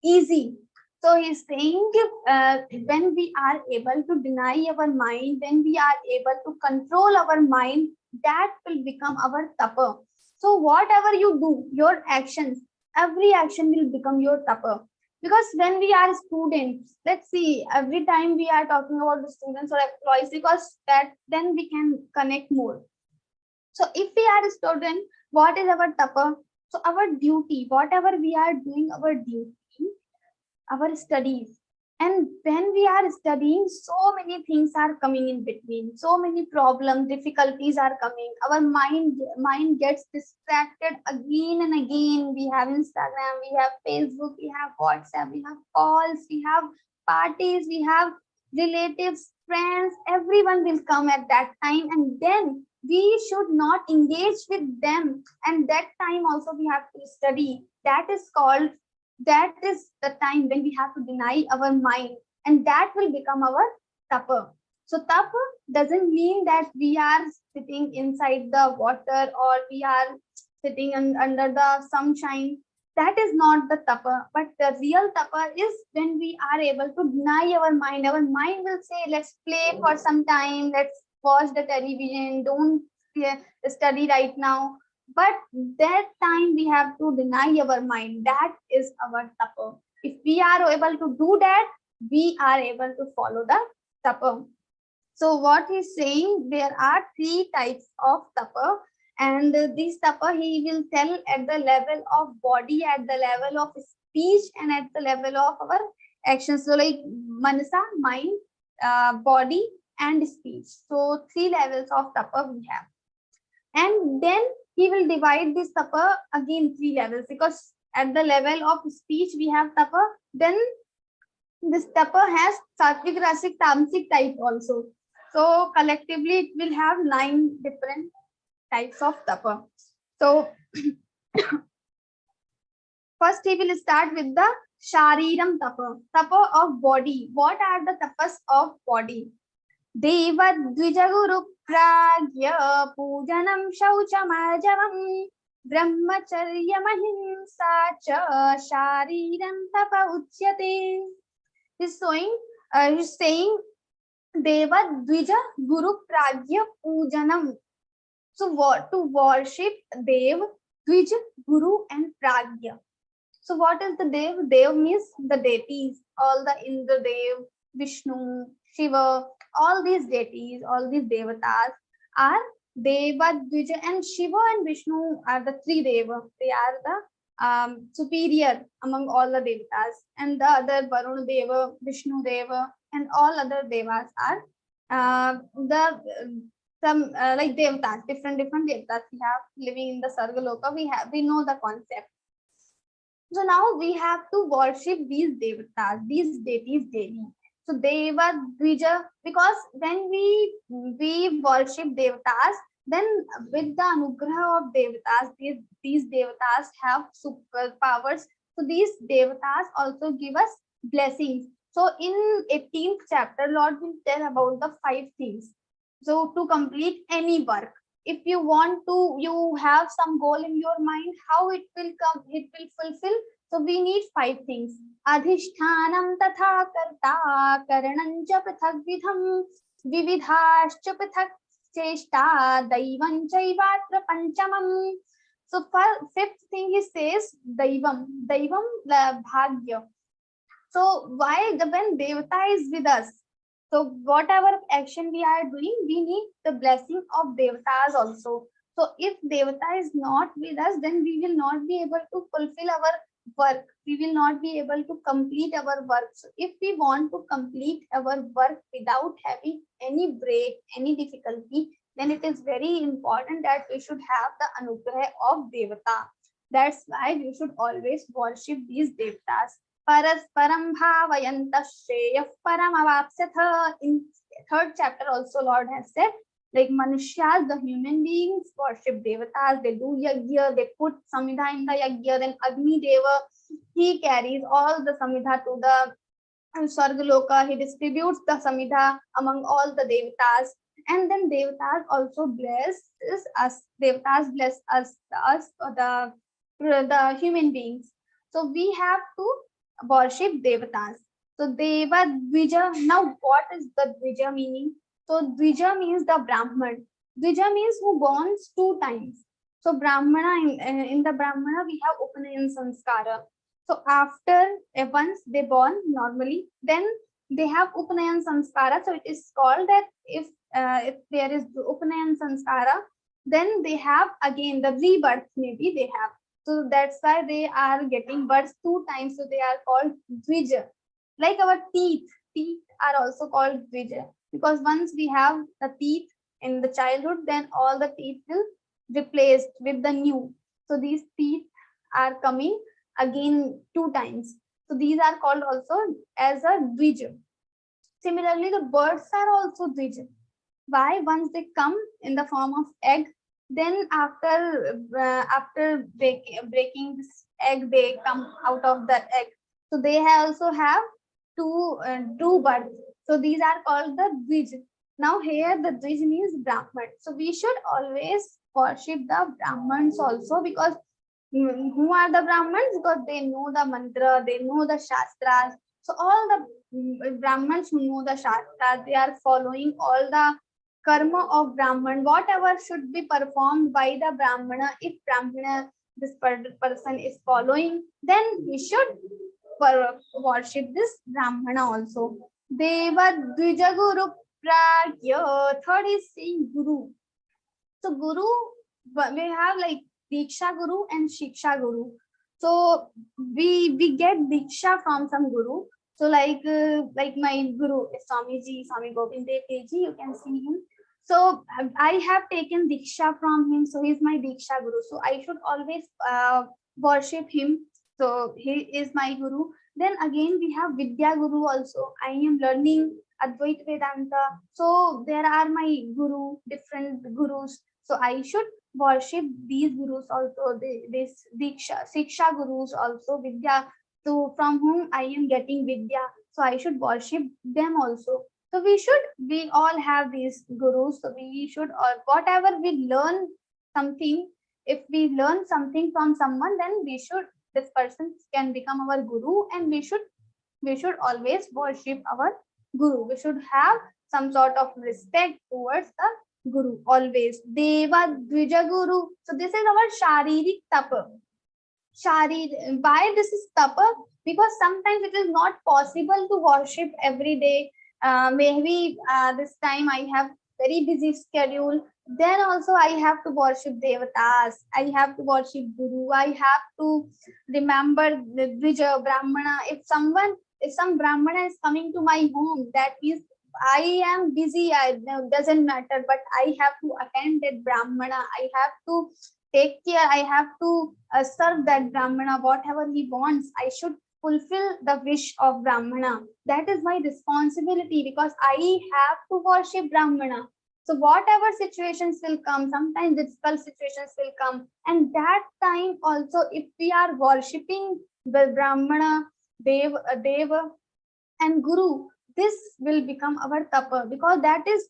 S7: easy. So he's saying, when we are able to deny our mind, when we are able to control our mind, that will become our tapa. So whatever you do, your actions, every action will become your tapa. Because when we are students, let's see, every time we are talking about the students or employees, because that then we can connect more. So if we are a student, what is our tapa? So our duty, whatever we are doing, our duty, our studies. And when we are studying, so many things are coming in between, so many problems, difficulties are coming. Our mind gets distracted again and again. We have Instagram, we have Facebook, we have WhatsApp, we have calls, we have parties, we have relatives, friends. Everyone will come at that time, and then we should not engage with them. And that time also we have to study. That is the time when we have to deny our mind, and that will become our tapa. So tapa doesn't mean that we are sitting inside the water or we are sitting under the sunshine. That is not the tapa. But the real tapa is when we are able to deny our mind. Our mind will say, let's play for some time, let's watch the television, don't study right now. But that time we have to deny our mind. That is our tapa. If we are able to do that, we are able to follow the tapa. So what he's saying, there are three types of tapa, and this tapa he will tell at the level of body, at the level of speech, and at the level of our actions. So like manasa, mind, body, and speech. So three levels of tapa we have. And then he will divide this tapa again 3 levels, because at the level of speech we have tapa, then this tapa has sattvic, rasic, tamasic type also. So collectively it will have 9 different types of tapa. So first he will start with the shariram tapa, tapa of body. What are the tapas of body? Deva dvijaguru pragya pujanam shauchamajavam brahmacharya mahimsa cha shariram tapa uchyate. He's saying Deva dvija guru pragya pujanam. So what to worship Dev, Dvij, Guru, and Pragya. So what is the Dev? Dev means the deities, all the Indra Dev, Vishnu, Shiva, all these deities, all these devatas are Deva, Dvija, and Shiva and Vishnu are the 3 Deva. They are the superior among all the devatas, and the other Varuna Deva, Vishnu Deva, and all other devas are like devatas, different devatas we have living in the Sargaloka. We know the concept. So now we have to worship these devatas, these deities daily. So Deva Dvija, because when we worship devatas, then with the anugraha of devatas, these devatas have superpowers. So these devatas also give us blessings. So in 18th chapter, Lord will tell about the 5 things. So to complete any work, if you want to, you have some goal in your mind, how it will come, it will fulfill. So we need 5 things. Adhishthanam tatha karta karanam cha prithak vidham vividhascha prithak cheshta daivam chaivatra panchamam. So for 5th thing he says daivam bhagya. So why when devata is with us, so whatever action we are doing, we need the blessing of devatas also. So if devata is not with us, then we will not be able to fulfill our work. We will not be able to complete our work. So if we want to complete our work without having any break, any difficulty, then it is very important that we should have the anugraha of devata. That's why we should always worship these devatas. Parasparam bhavayanta shreyah paramavapsatha. In 3rd chapter also Lord has said, like Manushya, the human beings worship devatas, they do yajna, they put samidha in the yajna, then Agni Deva, he carries all the samidha to the Sargaloka, he distributes the samidha among all the devatas, and then devatas also bless us, devatas bless us the human beings. So we have to worship devatas. So Deva Dvija. Now what is the Dvija meaning? So Dvija means the Brahman. Dvija means who borns 2 times. So Brahmana, in the Brahmana we have Upanayan Sanskara. So after once they born normally, then they have Upanayan Sanskara. So it is called that if there is Upanayan Sanskara, then they have again the rebirth, maybe they have. So that's why they are getting births 2 times. So they are called Dvija. Like our teeth are also called Dvija, because once we have the teeth in the childhood, then all the teeth will replaced with the new. So these teeth are coming again 2 times. So these are called also as a Dvija. Similarly, the birds are also Dvija. Why? Once they come in the form of egg, then after breaking this egg, they come out of the egg. So they also have two births. So these are called the Dvij. Now here the Dvij means Brahman. So we should always worship the Brahmans also, because who are the Brahmans? Because they know the mantra, they know the Shastras. So all the Brahmans who know the Shastras, they are following all the karma of Brahman, whatever should be performed by the Brahmana. If Brahmana, this person is following, then we should worship this Brahmana also. Deva Dvija Guru Pragya. Third is saying Guru. So Guru, we have like Diksha Guru and Shiksha Guru. So we get Diksha from some Guru. So like my Guru is Swamiji, Swami Govind Dev Ji, you can see him. So I have taken Diksha from him. So he's my Diksha Guru. So I should always worship him. So he is my Guru. Then again we have Vidya Guru also. I am learning Advaita Vedanta. So there are my Guru, different Gurus. So I should worship these Gurus also. This Diksha, Siksha Gurus also, Vidya. So from whom I am getting Vidya. So I should worship them also. So we all have these Gurus. So we should, or whatever we learn something, if we learn something from someone, then this person can become our Guru, and we should always worship our Guru. We should have some sort of respect towards the Guru always. Deva Dvija Guru. So this is our Sharirik Tapa. Why this is Tapa? Because sometimes it is not possible to worship every day. Maybe this time I have very busy schedule. Then also I have to worship devatas. I have to worship Guru. I have to remember the Dvija Brahmana. If some Brahmana is coming to my home, that means I am busy. Doesn't matter, but I have to attend that Brahmana. I have to take care, I have to serve that Brahmana, whatever he wants, I should fulfill the wish of Brahmana. That is my responsibility, because I have to worship Brahmana. So whatever situations will come, sometimes difficult situations will come, and that time also, if we are worshipping the Brahmana, Deva and Guru, this will become our tapa, because that is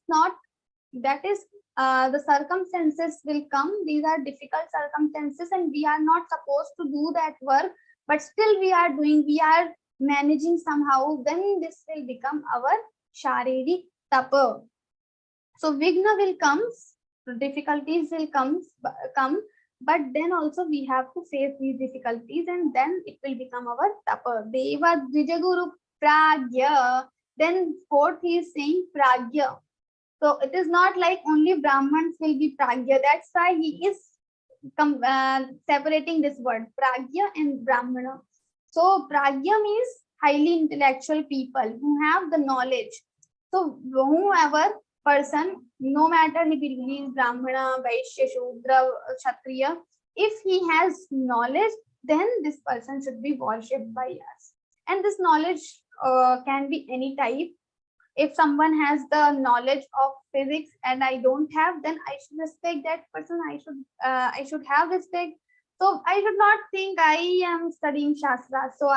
S7: the circumstances will come. These are difficult circumstances, and we are not supposed to do that work, but still we are doing, we are managing somehow. Then this will become our Shariri tapa. So Vigna will come, difficulties will come, but then also we have to face these difficulties, and then it will become our tapa. Deva Dvijaguru Pragya. Then fourth he is saying Pragya. So it is not like only Brahmins will be Pragya. That's why he is separating this word Pragya and Brahmana. So Pragya means highly intellectual people who have the knowledge. So whoever person, no matter he believes Brahmana, Vaishya, Shudra, Kshatriya, if he has knowledge, then this person should be worshipped by us. And this knowledge can be any type. If someone has the knowledge of physics and I don't have, then I should respect that person. I should have respect. So I should not think I am studying Shastra. So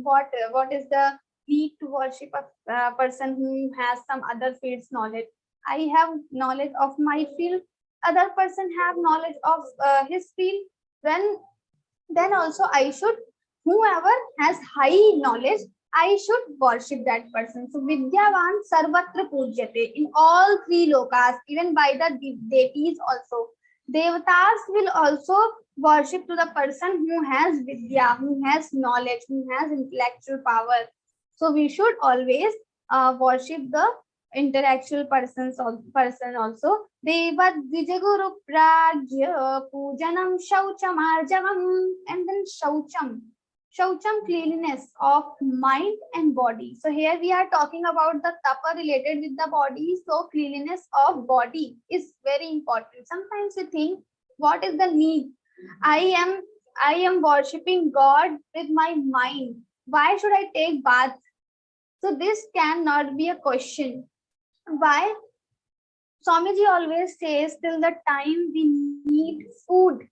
S7: what is the need to worship a person who has some other field's knowledge? I have knowledge of my field. Other person have knowledge of his field. Then also I should, whoever has high knowledge, I should worship that person. So Vidyavan Sarvatra Pujyate, in all three lokas, even by the deities also. Devatas will also worship to the person who has Vidya, who has knowledge, who has intellectual power. So we should always worship the intellectual person also. Deva Dvijaguru Pragya Pujanam Shaucham Arjavam. And then Shaucham, cleanliness of mind and body. So here we are talking about the tapa related with the body. So cleanliness of body is very important. Sometimes we think, what is the need? I am worshipping God with my mind. Why should I take bath? So this cannot be a question. Why? Swamiji always says, till the time we need food,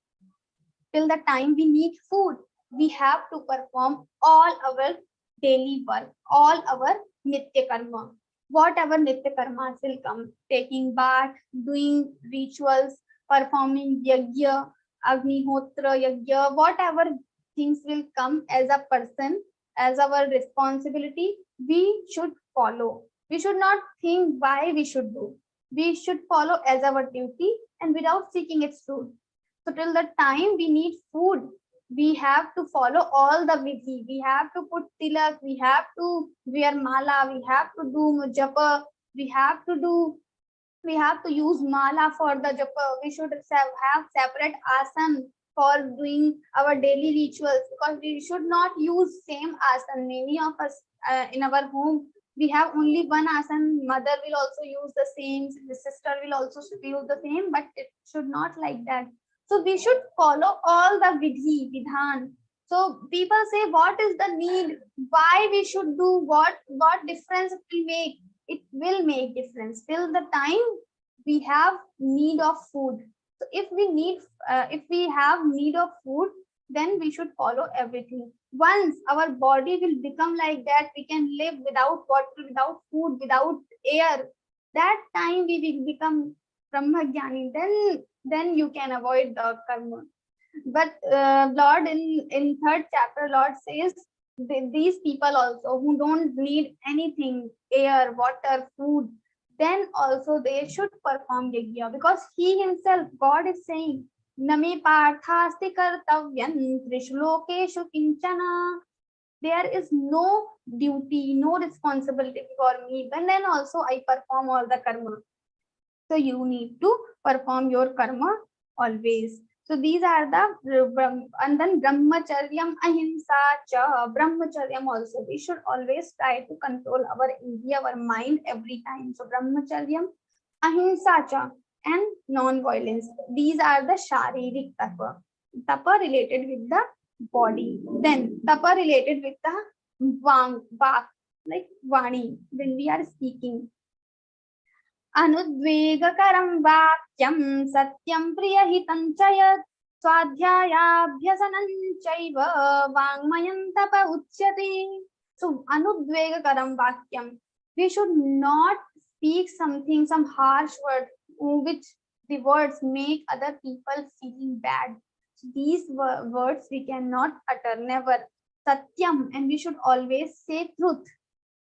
S7: we have to perform all our daily work, all our nitya karma. Whatever nitya karmas will come, taking bath, doing rituals, performing yajna, agnihotra yajna, whatever things will come as a person, as our responsibility, we should follow. We should not think why we should do. We should follow as our duty and without seeking its fruit. So till the time we need food, we have to follow all the vidhi. We have to put tilak, we have to wear mala, we have to do japa, we have to use mala for the japa. We should have separate asan for doing our daily rituals, because we should not use same asan. Many of us in our home, we have only one asan. Mother will also use the same, the sister will also use the same, but it should not like that. So we should follow all the vidhan. So people say, what is the need? Why we should do? What difference it will make? It will make difference till the time we have need of food. So if we have need of food, then we should follow everything. Once our body will become like that, we can live without water, without food, without air. That time we will become Brahmajnani. Then you can avoid the karma. But Lord in third chapter, Lord says these people also who don't need anything, air, water, food, then also they should perform yajna, because he himself, God is saying, Name parthasti kartavyan trishlokeshu kinchana. There is no duty, no responsibility for me, but then also I perform all the karma. So you need to perform your karma always. So these are the, and then brahmacharyam, ahimsa cha, brahmacharyam also. We should always try to control our indriya, our mind every time. So brahmacharyam, ahimsa cha. and non-violence. These are the Sharirik Tapa. Tapa related with the body. Then Tapa related with the Vak, like Vani, when we are speaking. Anudvegakaram vakyam satyam priyahitam chayat swadhyayabhyasanam chaiva vangmayam tapa uchyate. So anudvegakaram vakyam, we should not speak something, some harsh word, which the words make other people feeling bad. So these words we cannot utter, never. Satyam, and we should always say truth.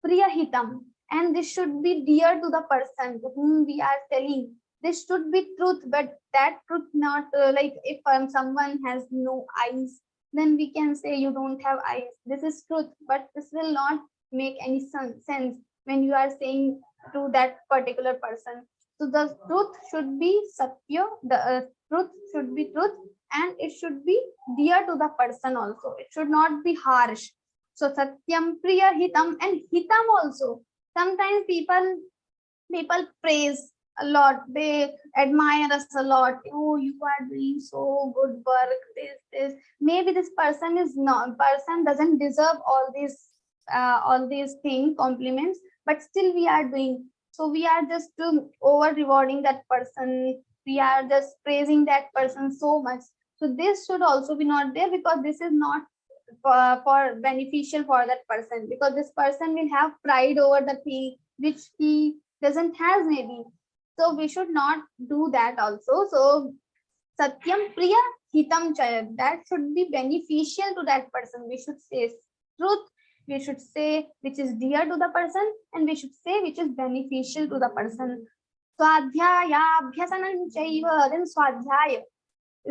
S7: Priyahitam, and this should be dear to the person to whom we are telling. This should be truth, but that truth not like if someone has no eyes, then we can say you don't have eyes. This is truth, but this will not make any sense when you are saying to that particular person. So the truth should be satya, the truth should be truth, and it should be dear to the person also. It should not be harsh. So satyam priya hitam, and hitam also. Sometimes people praise a lot. They admire us a lot. Oh, you are doing so good work. This. Maybe this person doesn't deserve all these things, compliments, but still we are doing. So we are just over rewarding that person. We are just praising that person so much. So this should also be not there, because this is not for beneficial for that person, because this person will have pride over the thing which he doesn't have maybe. So we should not do that also. So satyam priya hitam chayat, that should be beneficial to that person. We should say truth, we should say which is dear to the person, and we should say which is beneficial to the person. Swadhyaya abhyasanam chaiva, then swadhyaya,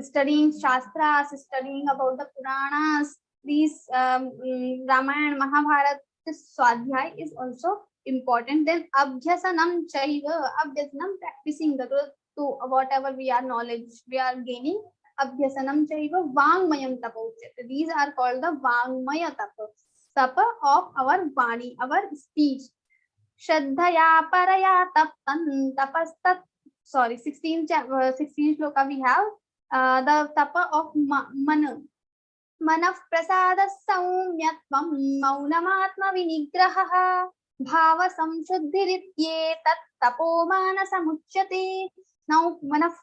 S7: studying shastras, studying about the Puranas, these Ramayana, Mahabharata, this swadhyay is also important. Then abhyasanam chaiva, abhyasanam, practicing the truth to whatever we are knowledge we are gaining. Abhyasanam chaiva vangmayam tapa uchyate. These are called the vangmaya tapa of our vani, our speech. Shraddhaya paraya taptan tapastat. Sorry, 16 shloka we have. The tapa of mana. Manaf prasada saumyatvam maunamatma vinigraha bhava samshuddhiritye tat tapo manasa muchyate. Now manaf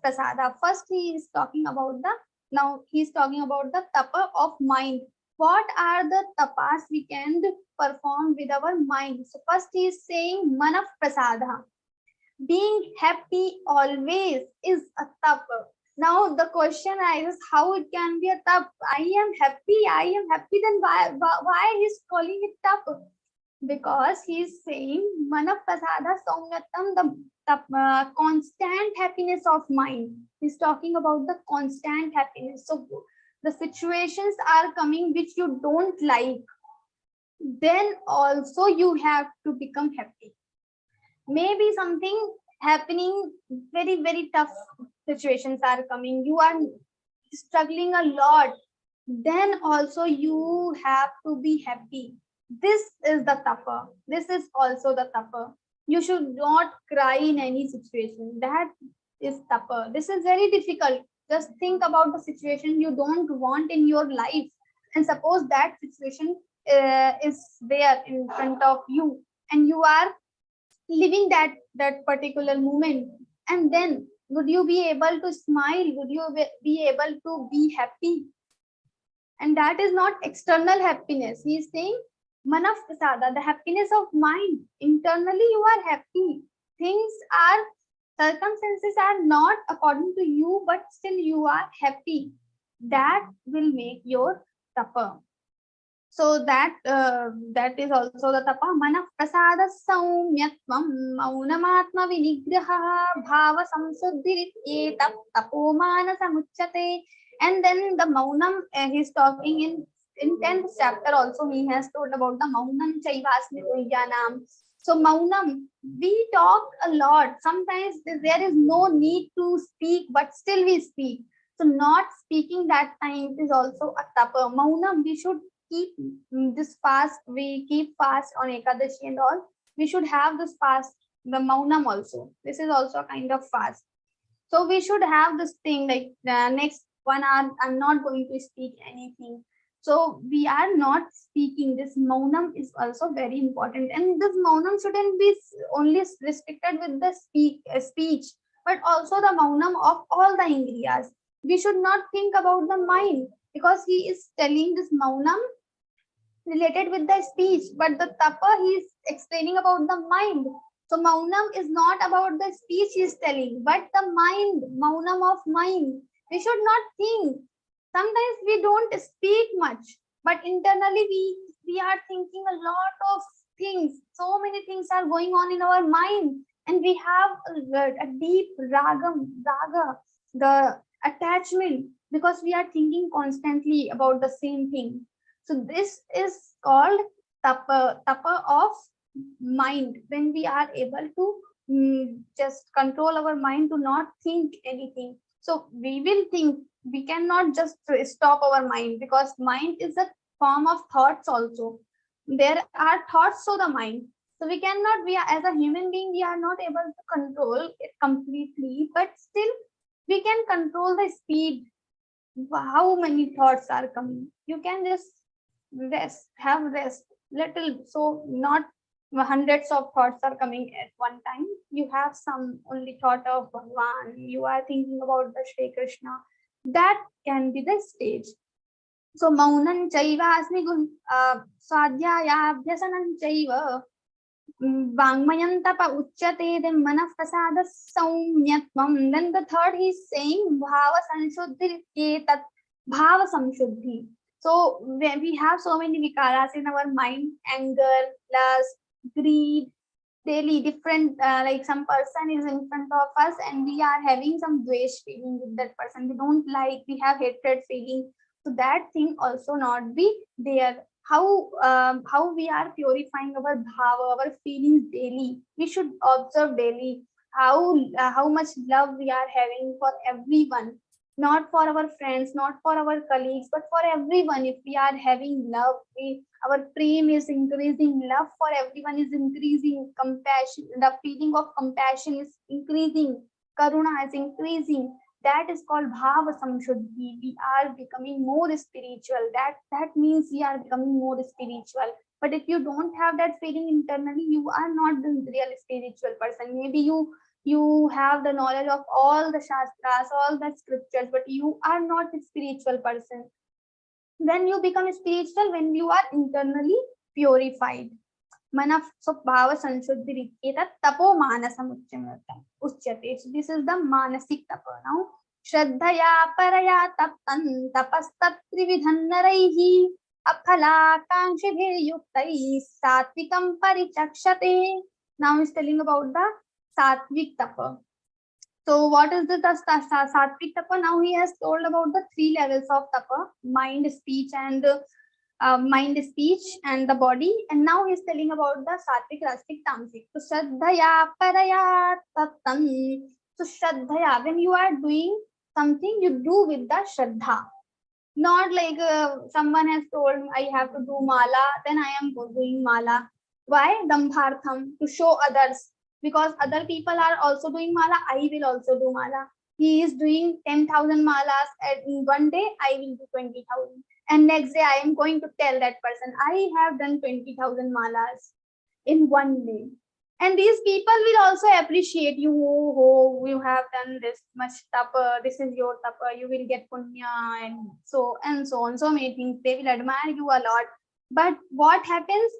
S7: prasada, first he is talking about the tapa of mind. What are the tapas we can perform with our mind? So first he is saying manaf prasada, being happy always is a tapa. Now the question arises, how it can be a tap? I am happy, then why he's calling it tap? Because he's saying mana prasada saumyatam, the constant happiness of mind. He's talking about the constant happiness. So the situations are coming which you don't like, then also you have to become happy. Maybe something happening, very, very tough situations are coming, you are struggling a lot, then also you have to be happy. This is the tapa. This is also the tapa. You should not cry in any situation. That is tapa. This is very difficult. Just think about the situation you don't want in your life, and suppose that situation is there in front of you, and you are living that particular moment, and then would you be able to smile? Would you be able to be happy? And that is not external happiness. He is saying manaf prasada, the happiness of mind. Internally you are happy. Circumstances are not according to you, but still you are happy. That will make your tapa. So that is also the tapa. Manaf prasada saumyatvam maunamatma vinigraha bhava samsuddhiritye tapo manasa muchyate. And then the maunam, he's talking in 10th chapter also, he has told about the maunam chaivasmi uyyanam. So maunam, we talk a lot. Sometimes there is no need to speak, but still we speak. So not speaking that time is also a tapa. Maunam, we should keep this fast. We keep fast on Ekadashi and all. We should have this fast the maunam also. This is also a kind of fast. So we should have this thing like the next 1 hour, I'm not going to speak anything. So we are not speaking. This maunam is also very important. And this maunam shouldn't be only restricted with the speech, but also the maunam of all the indriyas. We should not think about the mind, because he is telling this maunam related with the speech, but the tapa he is explaining about the mind. So maunam is not about the speech he is telling, but the mind, maunam of mind. We should not think. Sometimes we don't speak much, but internally we are thinking a lot of things. So many things are going on in our mind, and we have a deep raga, the attachment, because we are thinking constantly about the same thing. So this is called tapa of mind, when we are able to just control our mind to not think anything. So we will think. We cannot just stop our mind, because mind is a form of thoughts also. There are thoughts to the mind. So we cannot, as a human being, we are not able to control it completely, but still we can control the speed. How many thoughts are coming? You can just have rest little. So not hundreds of thoughts are coming at one time. You have some only thought of Bhagwan. You are thinking about the Shri Krishna. That can be the stage. So maunan chaiva asmi swadhyaya abhyasanam chaiva vangmayam tapa uchyate, then manah prasada saumyatvam. Then the third he's saying bhava sanshuddhi ketat bhava samshuddhi. So when we have so many vikaras in our mind, anger, lust, greed, daily different, like some person is in front of us and we are having some dvesh feeling with that person. We don't like, we have hatred feeling. So that thing also not be there. How we are purifying our bhava, our feelings daily. We should observe daily how much love we are having for everyone. Not for our friends, not for our colleagues, but for everyone. If we are having love, our prem is increasing, love for everyone is increasing, compassion, the feeling of compassion is increasing, karuna is increasing. That is called bhava samshuddhi. We are becoming more spiritual. That means we are becoming more spiritual. But if you don't have that feeling internally, you are not the real spiritual person. Maybe you have the knowledge of all the shastras, all the scriptures, but you are not a spiritual person. Then you become spiritual when you are internally purified. Mana bhava sanshuddhi riketa tapo manasam uchyate. So this is the manasik tapa. Now shraddhaya paraya taptan tapastat trividhan naraihi aphala kankshibhir yuktai satvikam parichakshate. Now he's telling about the satvik tapa. So what is the satvik tapa? Now he has told about the 3 levels of tapa: mind, speech, and the body. And now he is telling about the satvik, rastik, tamsik. So shraddhaya paraya tattam. So shraddhaya, when you are doing something, you do with the shraddha. Not like someone has told I have to do mala, then I am doing mala. Why? Dambhartham, to show others. Because other people are also doing mala, I will also do mala. He is doing 10,000 malas in one day, I will do 20,000. And next day I am going to tell that person, I have done 20,000 malas in one day. And these people will also appreciate you. Oh, you have done this much tapa, this is your tapa, you will get punya, and so on. So many things. They will admire you a lot. But what happens?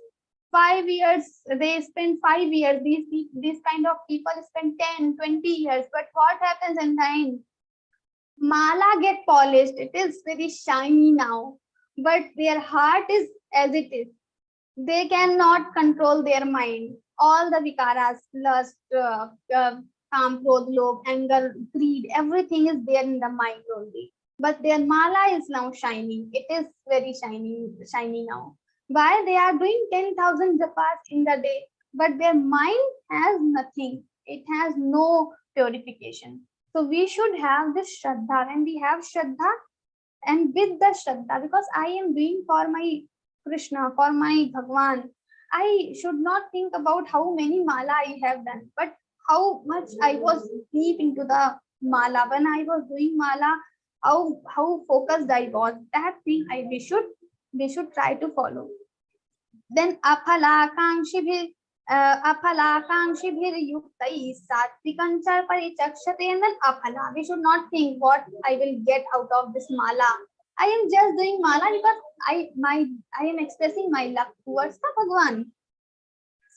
S7: 5 years, they spend 5 years. These kind of people spend 10, 20 years. But what happens in time? Mala get polished. It is very shiny now. But their heart is as it is. They cannot control their mind. All the vikaras, lust, kam, krodh, lobh, anger, greed, everything is there in the mind only. But their mala is now shiny. It is very shiny now. Why? They are doing 10,000 japas in the day, but their mind has nothing. It has no purification. So we should have this shraddha. When we have shraddha, and with the shraddha, because I am doing for my Krishna, for my Bhagwan, I should not think about how many mala I have done, but how much I was deep into the mala. When I was doing mala, how focused I was. That thing we should try to follow. Then aphalakankshibhir sattvikancha parichakshate, and then aphala. We should not think what I will get out of this mala. I am just doing mala because I am expressing my love towards the Bhagwan.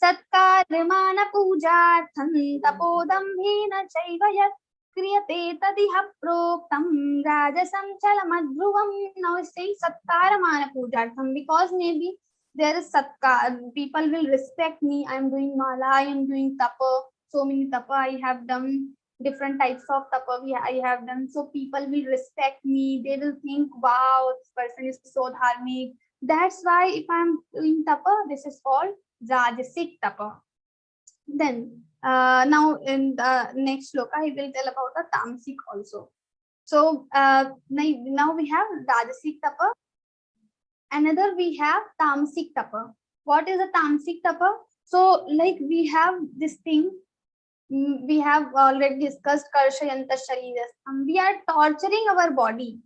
S7: Satkarmana pujartham tapodambhena chaiva yat kriyate tadiha proktam rajasam chalamadhruvam. Now it's saying satkarmana pujartham, because maybe there is satkar, people will respect me. I am doing mala, I am doing tapa, so many tapa I have done, different types of tapa I have done, so people will respect me. They will think, wow, this person is so dharmic. That's why if I am doing tapa, this is called rajasic tapa. Then now in the next sloka I will tell about the tamasic also. So now we have rajasic tapa. Another we have tamasic tapa. What is a tamasic tapa? So like we have this thing, we have already discussed karshayanta shariras. We are torturing our body.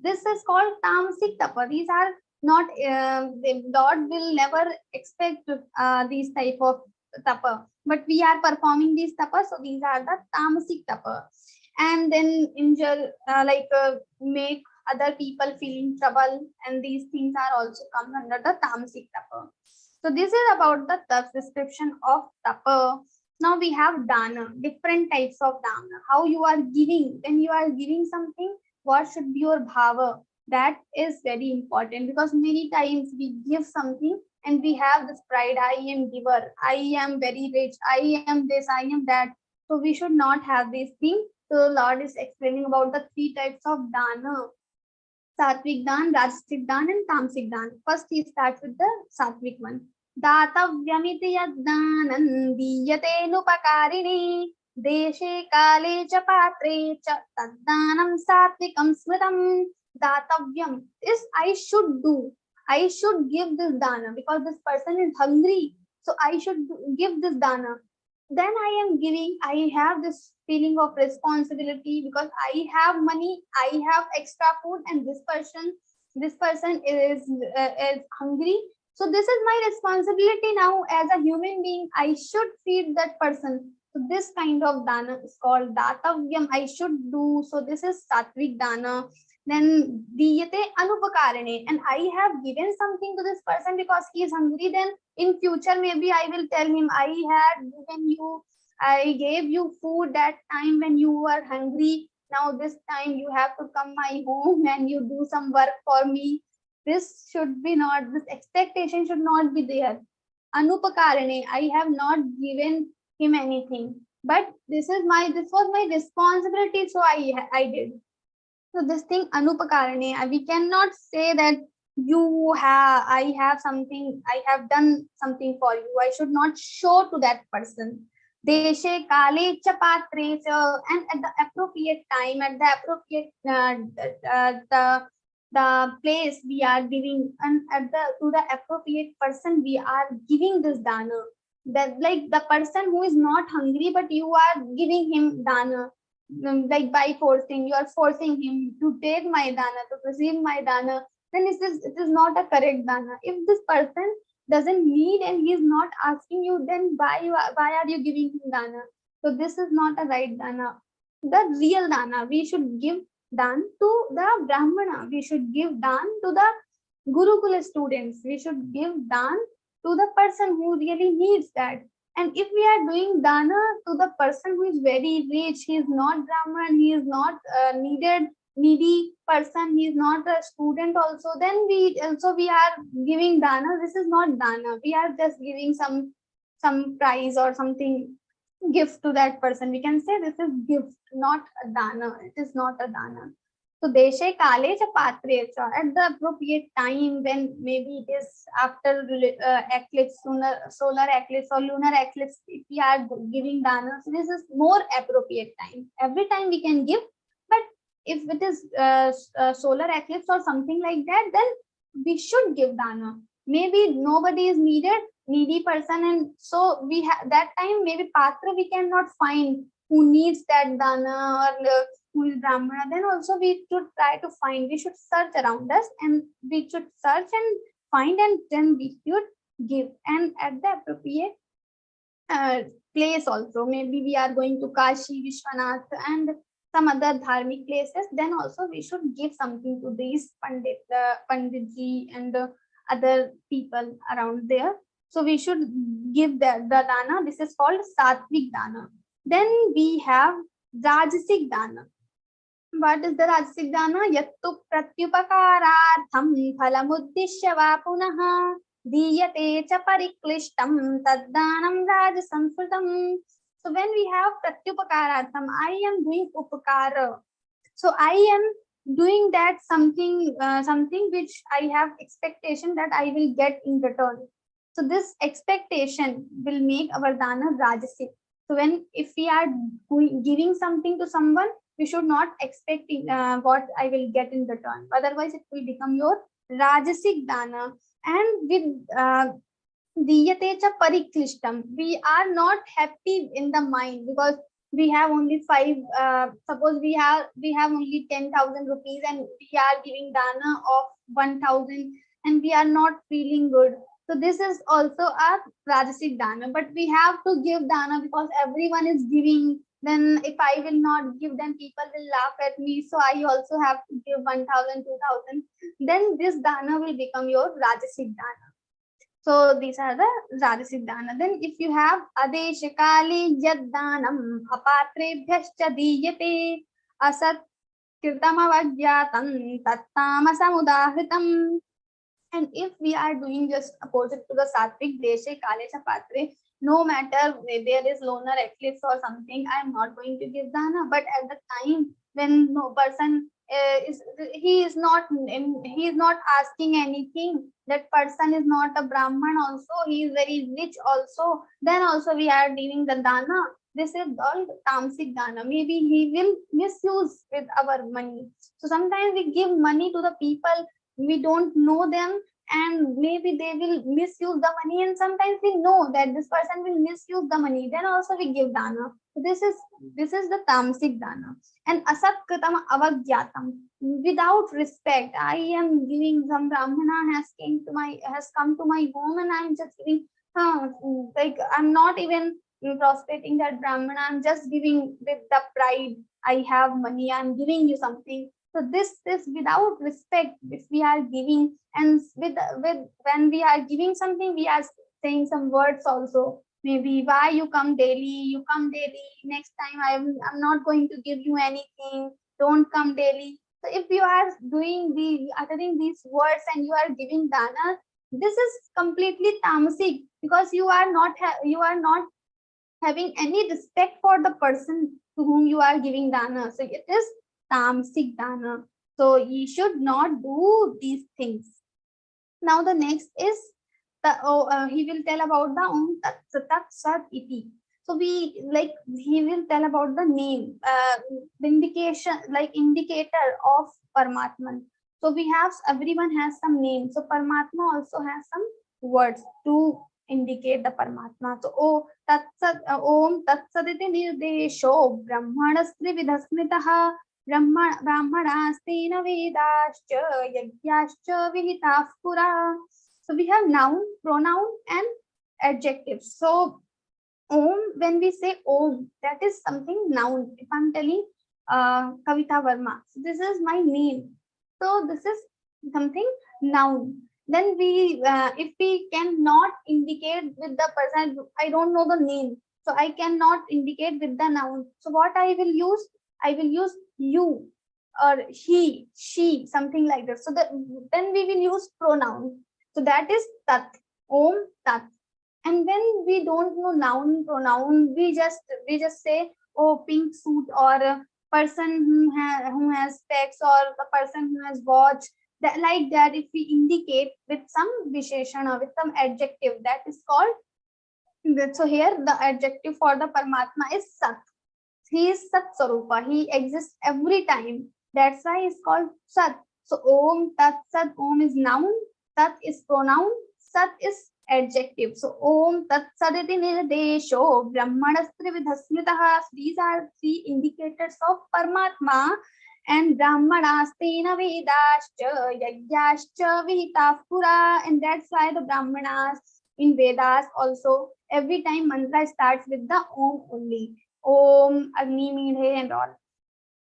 S7: This is called tamasic tapa. These are not, the Lord will never expect these type of tapa, but we are performing these tapa, so these are the tamasic tapa. And then injure, make other people feel in trouble, and these things are also come under the tamasic tapa. So this is about the description of tapa. Now we have dana, different types of dana. How you are giving, when you are giving something, what should be your bhava? That is very important, because many times we give something and we have this pride, I am giver, I am very rich, I am this, I am that. So we should not have these things. So Lord is explaining about the three types of dana: sattvic dan, rajasic dan, and tamasic dan. First he starts with the sattvic one. Datavyamiti yaddanan diyate nupakarine deshe kale cha patre cha taddanam sattvikam smritam. Datavyam is I should do. I should give this dana because this person is hungry. So I should give this dana. Then I am giving, I have this feeling of responsibility because I have money, I have extra food, and this person is hungry. So this is my responsibility now as a human being. I should feed that person. So this kind of dana is called datavyam. I should do. So this is sattvic dana. Then diyate anupakarane, and I have given something to this person because he is hungry. Then in future maybe I will tell him, I gave you food that time when you were hungry. Now this time you have to come my home and you do some work for me. This should be not, this expectation should not be there. Anupakarane, I have not given him anything, but this was my responsibility, so I did. So this thing anupakarane, we cannot say that I have done something for you. I should not show to that person. Deshe kale cha patre cha, and at the appropriate time, at the appropriate the place we are giving, and to the appropriate person we are giving this dana. That like the person who is not hungry, but you are giving him dana, like by forcing, you are forcing him to take my dana, to receive my dana, then it is not a correct dana. If this person doesn't need and he is not asking you, then why are you giving him dana? So this is not a right dana. The real dana, we should give dan to the brahmana, we should give dan to the gurukula students, we should give dan to the person who really needs that. And if we are doing dana to the person who is very rich, he is not brahman, he is not needy person, he is not a student also, then we are giving dana. This is not dana, we are just giving some prize or something gift to that person. We can say this is gift, not a dana. It is not a dana. So deshe kale cha patre cha, at the appropriate time, when maybe it is after eclipse, solar eclipse or lunar eclipse, if we are giving dana, so this is more appropriate time. Every time we can give, but if it is solar eclipse or something like that, then we should give dana. maybe nobody is needy person, and so we have that time maybe patra we cannot find who needs that dana, or who is brahmana. Then also we should try to find, we should search around us, and we should search and find, and then we should give, and at the appropriate place also. Maybe we are going to Kashi, Vishwanath, and some other dharmic places, then also we should give something to these panditji and other people around there. So we should give the dana. This is called sattvic dana. Then we have rajasic dana. What is the rajasic dana? Yattu pratyupakaratham phalamuddishya va punaha diyate cha pariklishtam taddanam rajasamsrutam. So when we have pratyupakaratham, I am doing upakara. So I am doing that something, something which I have expectation that I will get in return. So this expectation will make our dana rajasic. So when, if we are giving something to someone, we should not expect what I will get in return. Otherwise, it will become your rajasic dana. And with diyate cha pariklishtam, we are not happy in the mind because we have only suppose we have only 10,000 rupees and we are giving dana of 1,000 and we are not feeling good. So this is also a rajasic dana, but we have to give dana because everyone is giving. Then if I will not give, then people will laugh at me. So I also have to give 1,000, 2,000. Then this dana will become your rajasic dana. So these are the rajasic dana. Then if you have adeshakali yaddanam apatrebhyascha diyate asat kirtamavagyatam tattamasamudahritam. And if we are doing just opposite to the sattvic deshe kale cha patre, no matter there is lunar eclipse or something, I am not going to give dana. But at the time when no person he is not asking anything, that person is not a brahman also, he is very rich also, then also we are giving the dana. This is called tamasic dana. Maybe he will misuse with our money. So sometimes we give money to the people, we don't know them, and maybe they will misuse the money, and sometimes we know that this person will misuse the money, then also we give dana. So this is the tamasic dana. And asatkritam avagyatam, without respect, I am giving, some brahmana has come to my home and I am just giving, like I'm not even prostrating that brahmana, I'm just giving with the pride, I have money, I'm giving you something. So this is without respect if we are giving, and with when we are giving something, we are saying some words also. Maybe why you come daily, next time I'm not going to give you anything, don't come daily. So if you are uttering these words and you are giving dana, this is completely tamasic, because you are not having any respect for the person to whom you are giving dana. So it is tamasic dana. So you should not do these things. Now the next is he will tell about the Om Tat Sat Iti. So he will tell about the name, indication, like indicator of Paramatman. So everyone has some name. So Paramatma also has some words to indicate the Paramatma. So Om Tat Sat Iti Nirdesho Brahmanastri Vidhasmitaha Brahmanastena Vedascha Yagyascha Vihitah Pura. So we have noun, pronoun, and adjective. So Om, when we say Om, that is something noun. If I'm telling Kavita Verma, so this is my name. So this is something noun. Then if we cannot indicate with the person, I don't know the name, so I cannot indicate with the noun. So what I will use? I will use you or he, she, something like that. So then we will use pronoun. So that is Tat, Om Tat. And when we don't know noun, pronoun, we just say, oh, pink suit, or a person who has specs, or the person who has watch. That, like that, if we indicate with some visheshana, with some adjective, that is called. So here the adjective for the Paramatma is Sat. He is Sat Sarupa. He exists every time. That's why it's called Sat. So Om Tat Sat. Om is noun. Tat is pronoun. Sat is adjective. So Om Tat Saditi Nirdesho Brahmanastrividhasmitaha. These are three indicators of Paramatma. And Brahmanastena Vedascha Yagyascha Vihitah Pura. And that's why the Brahmanas in Vedas also, every time mantra starts with the Om only. Om, Agni Meedhe and all.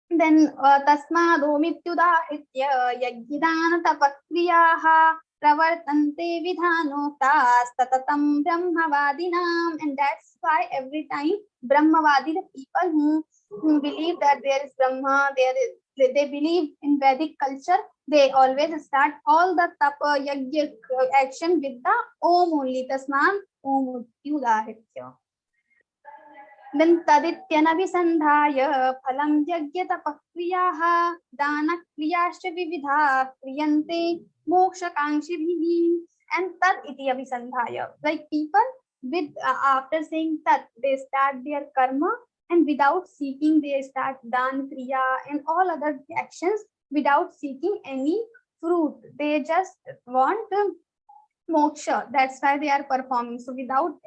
S7: Then Tasmadomityudahritya Yajidana Tapakriyaha Pravartante Vidhanoktas Tatatam Brahmavadinam. And that's why every time Brahmavadi, the people who believe that there is Brahma, they believe in Vedic culture, they always start all the tapa yajna action with the Om only. Tasman Om Udaritya. Then Tadityana Visandhaya Phalam Yajya Tapakriyaha Dana Kriyascha Vividha Kriyante Moksha Kankshibhi. And Tad Iti Abhisandhaya. Like people with after saying Tat, they start their karma, and without seeking they start Dan, Kriya and all other actions without seeking any fruit. They just want moksha. That's why they are performing. So without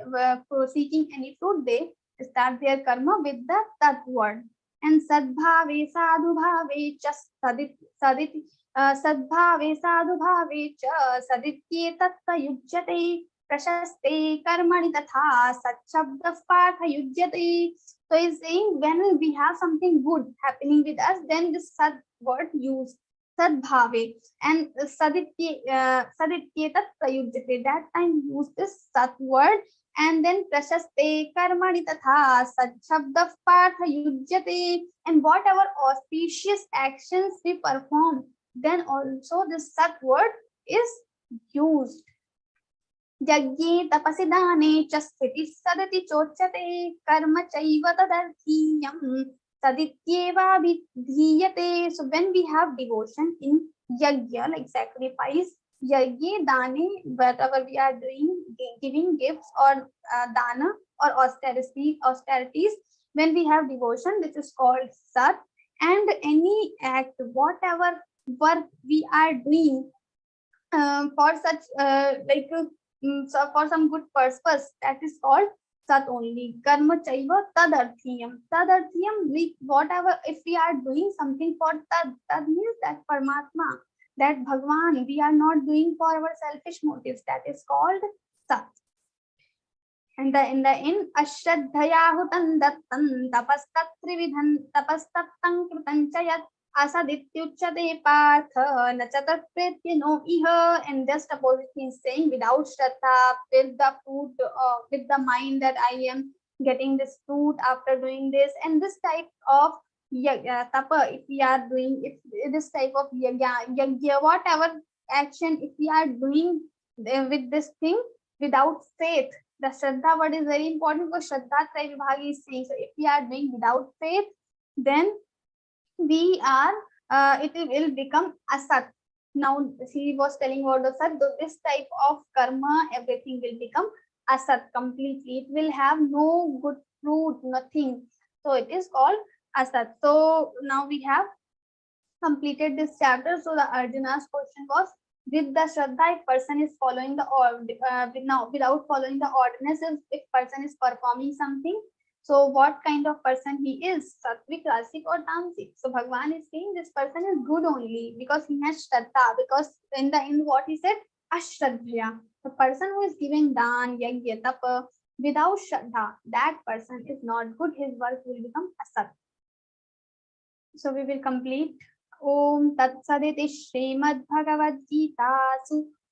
S7: seeking any fruit, they start their karma with the Tat word. And Sadbhave Sadhubhave cha saditi Sadbhave Sadhubhave cha saditye tatta yujyate prashaste karmani tatha sachabda partha yujyate. So he's saying when we have something good happening with us, then this sad word used, sadbhave, and saditye tat prayujyate. That time use this sat word, and then prashaste karmani tatha sachabda partha yujyate. And whatever auspicious actions we perform, then also this sat word is used. Yajne tapasi dane cha sthiti sadati chochate karma chaiva tadarthiyam sadityeva vidhiyate. So when we have devotion in yajna, like sacrifice, yajne dane, whatever we are doing, giving gifts or dana or austerities, when we have devotion, this is called sat. And any act, whatever work we are doing for such so for some good purpose, that is called sat only. Karma chaiva tadarthiyam. Tadarthiyam, whatever, if we are doing something for tad means that Paramatma, that Bhagwan, we are not doing for our selfish motives, that is called sat. And in the end, ashraddhayahutan dattan tapastatrividhan tapastattam krutan chayat asadityuchate partha nachatat no iha. And just opposite means saying without shraddha, with the fruit, with the mind that I am getting this fruit after doing this, and this type of tapa, if we are doing, if this type of yajna, whatever action, if we are doing with this thing without faith, the shraddha word is very important, because shraddha Trai Vibhagi is saying, so if we are doing without faith, then we are it will become asat. Now he was telling about the sat, so this type of karma, everything will become asat completely. It will have no good fruit, nothing. So it is called asat. So now we have completed this chapter. So the Arjuna's question was, with the shraddha, if person is following the without following the ordinances, if person is performing something, so what kind of person he is, sattvic, rasic or tamasic? So Bhagwan is saying this person is good only because he has shraddha, because in the end what he said, ashraddhya, the person who is giving dan, yajna, tapa without shraddha, that person is not good, his work will become asat. So we will complete. Om Tat Saditi Śrīmad-Bhagavadgītā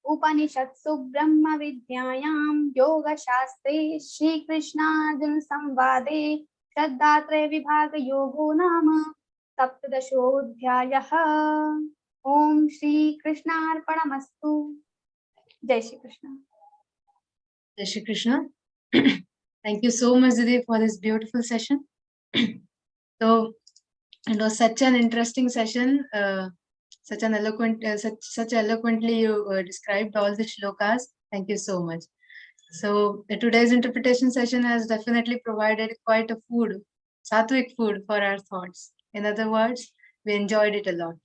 S7: Upanishadsu Brahma Vidyayam Yoga Shastre Shri Krishna Arjuna Samvade Shraddhatre Vibhaga Yogo Nama Saptadashodhyayah. Om Shri Krishna Arpanamastu. Jai Shri Krishna.
S4: Jai Shri Krishna. Thank you so much, Didi, for this beautiful session. So it was such an interesting session, such eloquently you described all the shlokas. Thank you so much. So today's interpretation session has definitely provided quite a food, sattvic food for our thoughts. In other words, we enjoyed it a lot.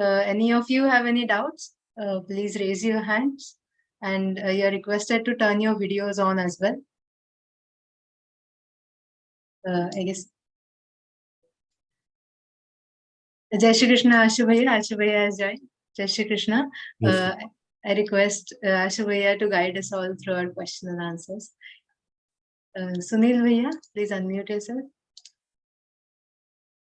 S4: Any of you have any doubts please raise your hands, and you're requested to turn your videos on as well. I guess. Jai Shri Krishna, Ashu Bhaiya has joined. Jai Shri Krishna. I request Ashu Bhaiya to guide us all through our question and answers. Sunil Bhaiya, please unmute yourself.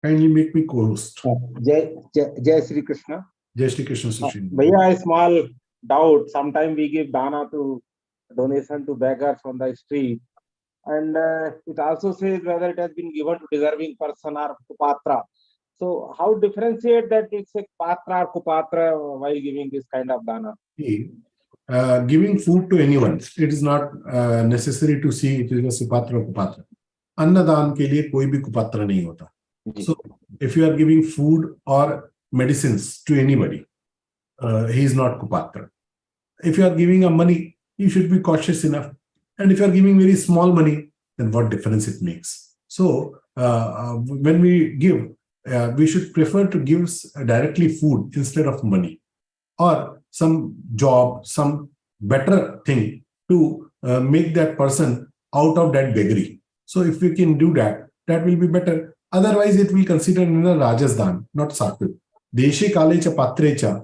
S8: Kindly make me co-host.
S9: Jai Shri Krishna.
S8: Jai Shri Krishna Sushil.
S9: Bhaiya, a small doubt. Sometimes we give dana to donation to beggars on the street. And it also says whether it has been given to deserving person or kupatra. So how differentiate that it's a patra or kupatra while giving this kind of dana?
S8: Giving food to anyone, it is not necessary to see it is a supatra or kupatra. Annadan ke liye koi bhi kupatra nahi hota. So if you are giving food or medicines to anybody, he is not kupatra. If you are giving a money, you should be cautious enough. And if you are giving very small money, then what difference it makes? So when we give, we should prefer to give directly food instead of money, or some job, some better thing to make that person out of that beggary. So if we can do that, that will be better. Otherwise, it will consider in a Rajasthan, not Satvik. Deshe Kale cha Patre cha.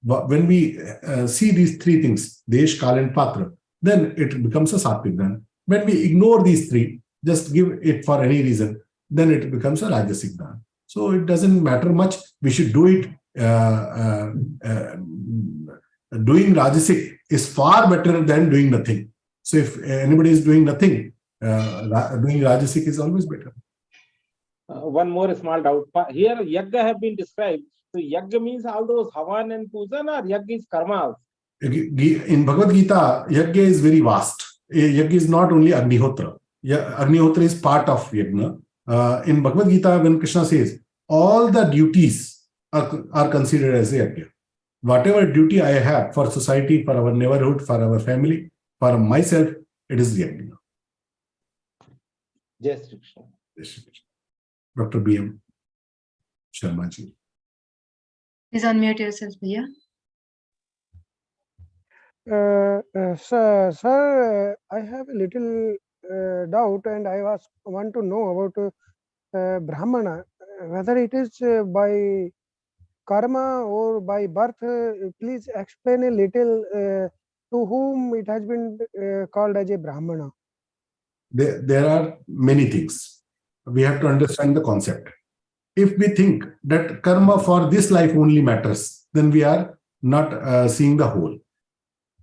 S8: When we see these three things, Desh, Kal and Patra, then it becomes a Satvik Dan. When we ignore these three, just give it for any reason, then it becomes a Rajasic Dan. So it doesn't matter much. We should do it. Doing Rajasic is far better than doing nothing. So if anybody is doing nothing, doing Rajasic is always better.
S9: One more small doubt. Here, Yagga have been described. So Yagga means all those Havan and Pujan, or Yagga is karma?
S8: In Bhagavad-Gītā, Yagga is very vast. Yagga is not only Agnihotra. Agnihotra is part of Yagna. In Bhagavad-Gītā, when Krishna says, all the duties are considered as a Yagya. Whatever duty I have for society, for our neighborhood, for our family, for myself, it is Yagya.
S9: Jai Shri Krishna.
S8: Dr. B.M. Sharma ji.
S4: Please unmute yourself, Bhaiya.
S10: Sir, I have a little doubt, and I want to know about Brahmana, whether it is by karma or by birth. Please explain a little to whom it has been called as a Brahmana.
S8: There are many things. We have to understand the concept. If we think that karma for this life only matters, then we are not seeing the whole.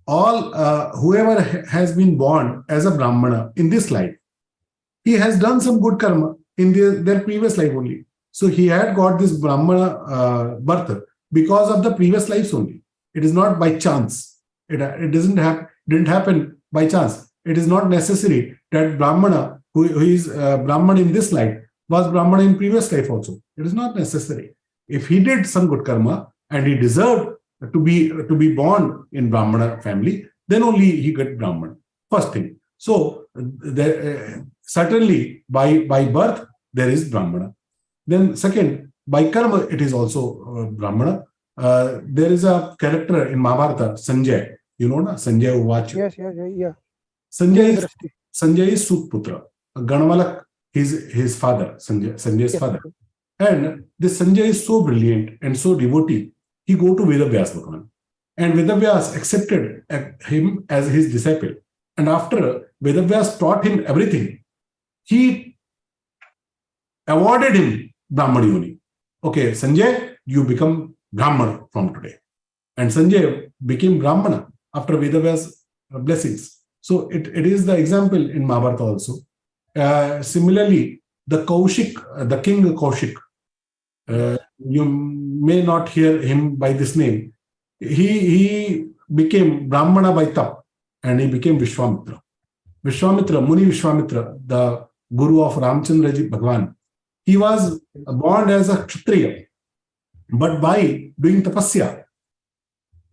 S8: Whoever has been born as a Brahmana in this life, he has done some good karma in their previous life only. So he had got this Brahmana birth because of the previous lives only. It is not by chance. It didn't happen by chance. It is not necessary that Brahmana who is Brahman in this life was Brahman in previous life also. It is not necessary. If he did some good karma and he deserved to be born in Brahmana family, then only he got Brahman. First thing. So certainly by birth there is Brahmana. Then second, by karma it is also Brahmana. There is a character in Mahabharata, Sanjay. You know, na? Sanjay Uvach.
S10: Yes.
S8: Sanjay is Sutputra. Ganvalak is his father, Sanjay's father. And this Sanjay is so brilliant and so devotee. He go to Vedavyas Bhagavan. And Vedavyas accepted him as his disciple. And after Vedavyas taught him everything, he awarded him Brahman Yoni. Okay, Sanjay, you become Brahman from today. And Sanjay became Brahmana after Vedavyas blessings. So it is the example in Mahabharata also. Similarly, the king Kaushik, you may not hear him by this name. He became Brahmana by Tap and he became Vishwamitra. Muni Vishwamitra, the guru of Ramchandraji Bhagavan, he was born as a Kshatriya. But by doing tapasya,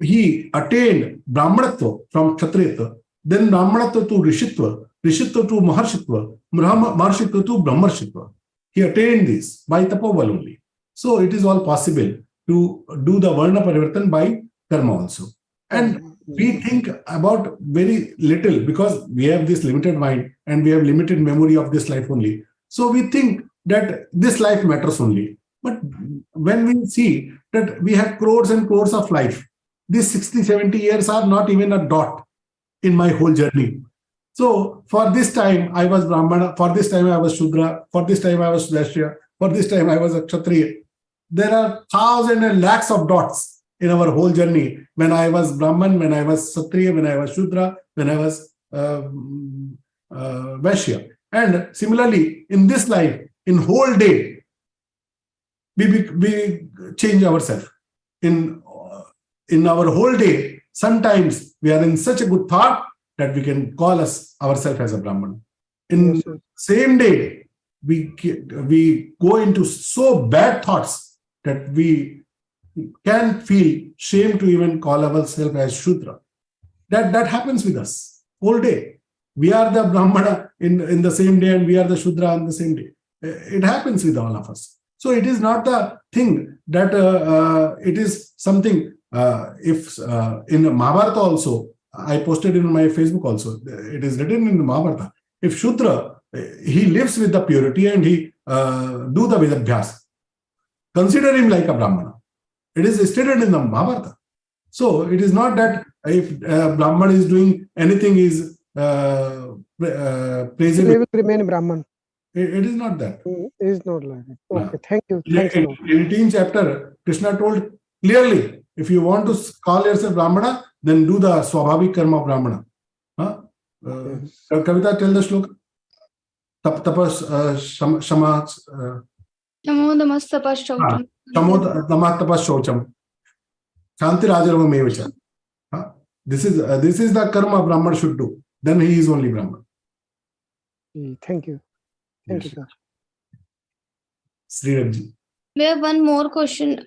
S8: he attained Brahmanatva from Kshatriyatva, then Brahmanatva to Rishitva, Rishitva to Maharshitva, Maharshitva to Brahmarshitva. He attained this by tapoval only. So it is all possible to do the Varna Parivartan by karma also. And we think about very little because we have this limited mind and we have limited memory of this life only. So we think that this life matters only. But when we see that we have crores and crores of life, these 60, 70 years are not even a dot in my whole journey. So for this time, I was Brahmana, for this time I was Shudra, for this time I was Vaishya, for this time I was a Kshatriya. There are thousands and lakhs of dots in our whole journey. When I was Brahman, when I was Kshatriya, when I was Shudra, when I was Vaishya. And similarly, in this life, in whole day, we change ourselves. In our whole day, sometimes we are in such a good thought that we can call ourselves as a Brahman. In same day, we go into so bad thoughts that we can feel shame to even call ourselves as Shudra. That happens with us whole day. We are the Brahmana in the same day and we are the Shudra on the same day. It happens with all of us. So it is not the thing that it is something, if in Mahabharata also, I posted in my Facebook also, it is written in the Mahabharata, if Shudra, he lives with the purity and he do the Vedabhyas, consider him like a Brahmana. It is stated in the Mahabharata. So it is not that if Brahman is doing anything is praising.
S10: They will remain Brahman.
S8: It is not that.
S10: It is not like that. Okay,
S8: No.
S10: thank you. Thanks a lot.
S8: In 18th chapter, Krishna told clearly, if you want to call yourself Brahmana, then do the Swabhavik karma of Brahmana. Kavita, tell the shloka. Tapas shama
S7: Shamodamastapas shaucham.
S8: Tapas shaucham. Shanti Rajarvam evacha. This is the karma Brahman should do. Then he is only Brahman.
S10: Thank you. Thank you, sir.
S8: Sridharji.
S7: We have one more question.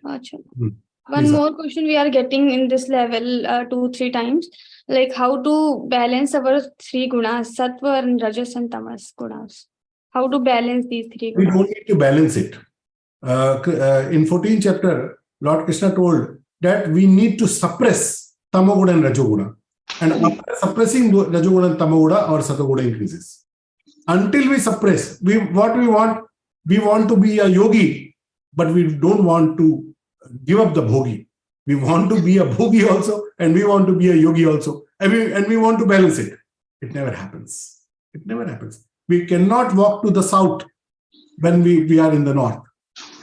S7: One more question we are getting in this level 2-3 times. Like how to balance our 3 gunas, sattva and rajas and tamas gunas. How to balance these 3 gunas?
S8: We don't need to balance it. In 14th chapter, Lord Krishna told that we need to suppress tamoguna and rajoguna. And after suppressing rajoguna and tamoguna, our sattva increases. Until we suppress, we want to be a yogi, but we don't want to give up the bhogi. We want to be a bhogi also, and we want to be a yogi also, and we want to balance it. It never happens. It never happens. We cannot walk to the south when we are in the north.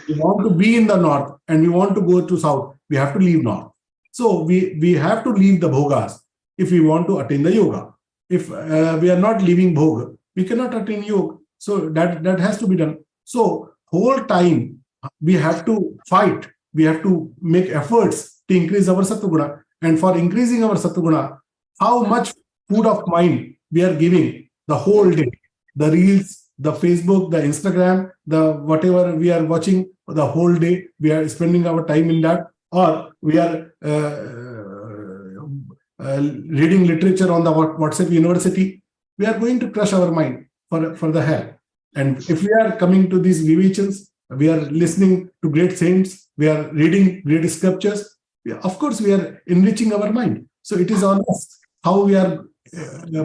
S8: We want to be in the north, and we want to go to south. We have to leave north. So we have to leave the bhogas if we want to attain the yoga. If we are not leaving bhoga, we cannot attain yoga. So that has to be done. So whole time we have to fight. We have to make efforts to increase our sattva. And for increasing our sattva, how much food of mind we are giving the whole day. The reels, the Facebook, the Instagram, the whatever we are watching the whole day, we are spending our time in that. Or we are reading literature on the WhatsApp University. We are going to crush our mind for the hell. And if we are coming to these vivations, we are listening to great saints, we are reading great scriptures, of course we are enriching our mind. So it is on us how we are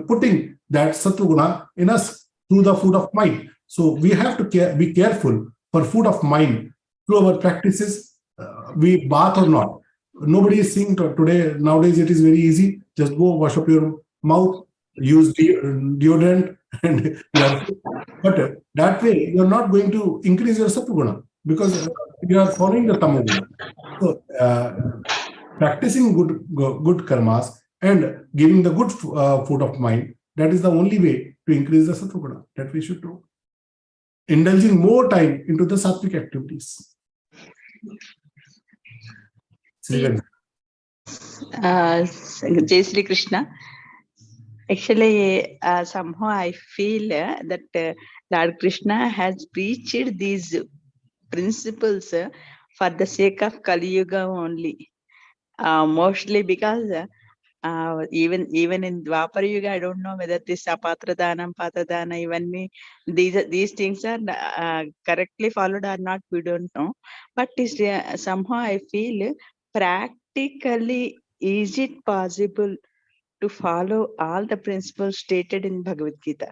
S8: putting that sattva guna in us through the food of mind. So we have to be careful for food of mind through our practices, we bath or not. Nobody is saying today, nowadays it is very easy. Just go wash up your mouth, use deodorant, and but that way you are not going to increase your sattva guna because you are following the tamoguna. So practicing good karmas and giving the good food of mind, that is the only way to increase the sattva guna that we should do. Indulging more time into the sattvic activities.
S5: Jai Shri Krishna. Actually, somehow I feel that Lord Krishna has preached these principles for the sake of Kali Yuga only. Mostly because even in Dwapara Yuga, I don't know whether this Apatradhanam, Patradhana, even these things are correctly followed or not, we don't know. But somehow I feel practically is it possible to follow all the principles stated in Bhagavad Gita?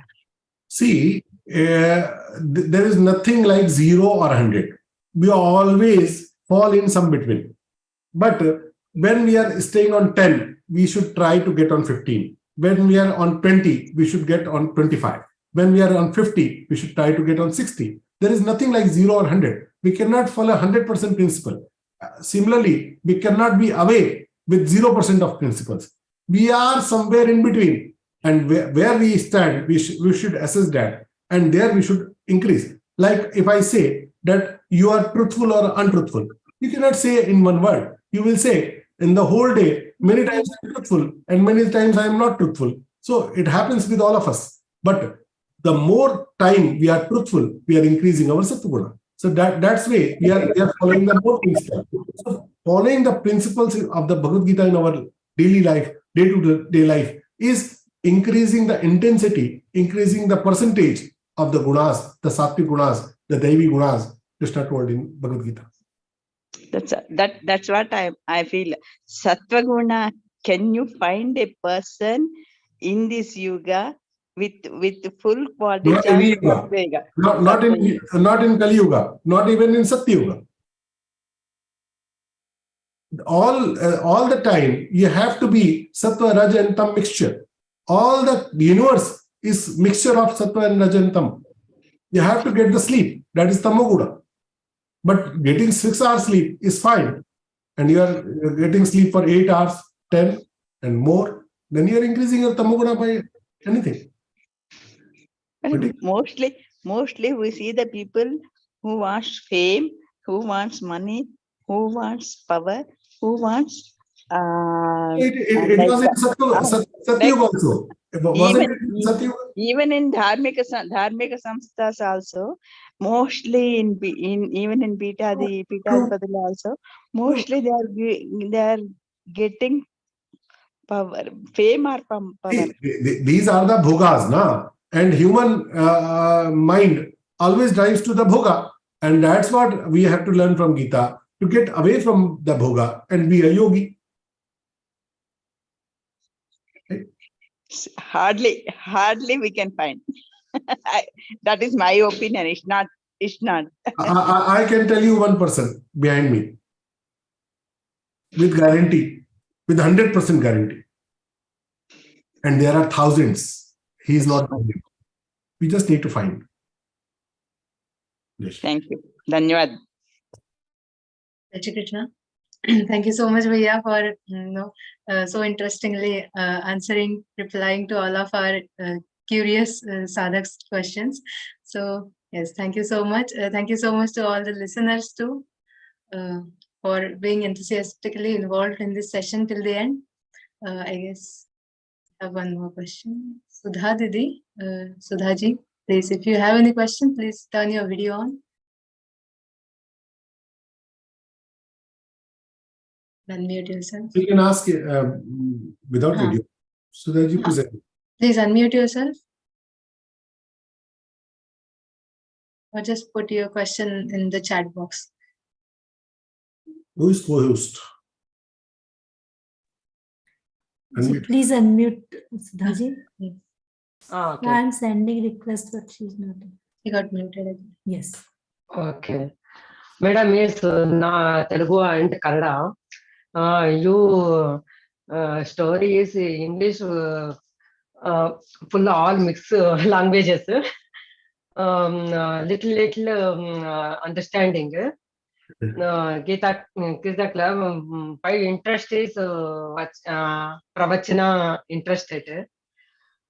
S8: See, there is nothing like 0 or 100. We always fall in some between. But when we are staying on 10, we should try to get on 15. When we are on 20, we should get on 25. When we are on 50, we should try to get on 60. There is nothing like 0 or 100. We cannot follow 100% principle. Similarly, we cannot be away with 0% of principles. We are somewhere in between. And where we stand, we should assess that. And there we should increase. Like if I say that you are truthful or untruthful, you cannot say in one word. You will say in the whole day, many times I am truthful and many times I am not truthful. So it happens with all of us. But the more time we are truthful, we are increasing our sattva. So that's way we are following the more principles. So following the principles of the Bhagavad Gita in our daily life, day-to-day life, is increasing the intensity, increasing the percentage of the gunas, the sattvic gunas, the Devi gunas, Krishna told in Bhagavad Gita.
S5: That's what I feel. Sattva guna, can you find a person in this yuga with full quality?
S8: Not in Yuga. Not in Kali Yuga, not even in Satya Yuga. All the time you have to be Sattva, Raja and Tam mixture. All the universe is mixture of Sattva and Raja and Tam. You have to get the sleep. That is Tamoguna. But getting 6 hours sleep is fine. And you are getting sleep for 8 hours, 10 and more. Then you are increasing your Tamoguna by anything.
S5: Mostly we see the people who wants fame, who wants money, who wants power, who wants
S8: it was in Satyuga also. Wasn't it in Satyuga?
S5: Even in dharmika samsthas also, mostly even in Peethadipati also, mostly they are getting power, fame or power.
S8: These are the bhogas, na? And human mind always drives to the bhoga. And that's what we have to learn from Gita, to get away from the bhoga and be a yogi.
S5: Hardly we can find. That is my opinion. It's not.
S8: I can tell you one person behind me with guarantee, with 100% guarantee. And there are thousands. He is not finding. We just need to find. Yes.
S5: Thank you. Dhanyavad.
S4: Krishna. Thank you so much, Bhaiya, for so interestingly replying to all of our curious sadhaks questions. So yes, thank you so much. Thank you so much to all the listeners too for being enthusiastically involved in this session till the end. I guess I have one more question. Sudha Didi, Sudha ji, please, if you have any question, please turn your video on. Unmute yourself.
S8: You can ask without video. Sudha ji, present.
S4: Please unmute yourself. Or just put your question in the chat box.
S8: Who is co-host?
S3: Please unmute Sudhaji.
S4: Yes.
S11: Okay.
S3: I am sending request, but she's not.
S4: He got muted again.
S3: Yes.
S11: Okay. Madam is Telugu and Kannada. You story is English, full all mix languages. Little understanding. Geeta club, my interest is pravachana interested.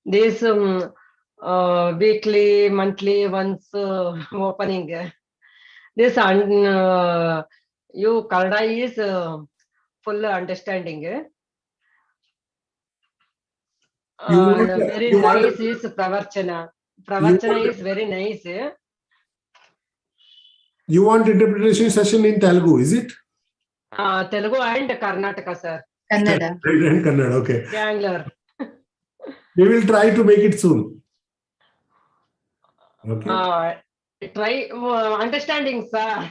S11: This weekly, monthly, once opening. This you Kannada is full understanding. Very nice is pravachana. Pravachana is very nice.
S8: You want interpretation session in Telugu, is it?
S11: Telugu and Karnataka, sir.
S4: Kannada.
S8: And Kannada, okay.
S11: Bangalore.
S8: We will try to make it soon. Okay.
S11: Try understanding, sir.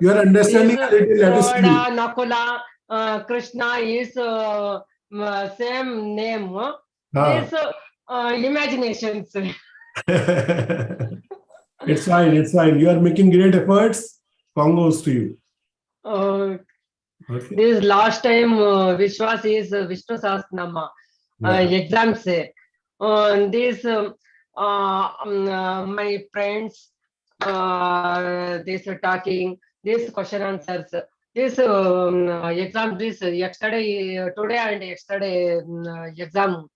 S8: You are understanding a little, let us see.
S11: Nakula, Krishna is same name.
S8: Ah.
S11: This imaginations.
S8: It's fine. It's fine. You are making great efforts. Congrats to you. Okay.
S11: This last time Vishwas is Vishnu Sahasranama exams. This my friends this talking, this question answers, this exam, this yesterday, today and yesterday exam.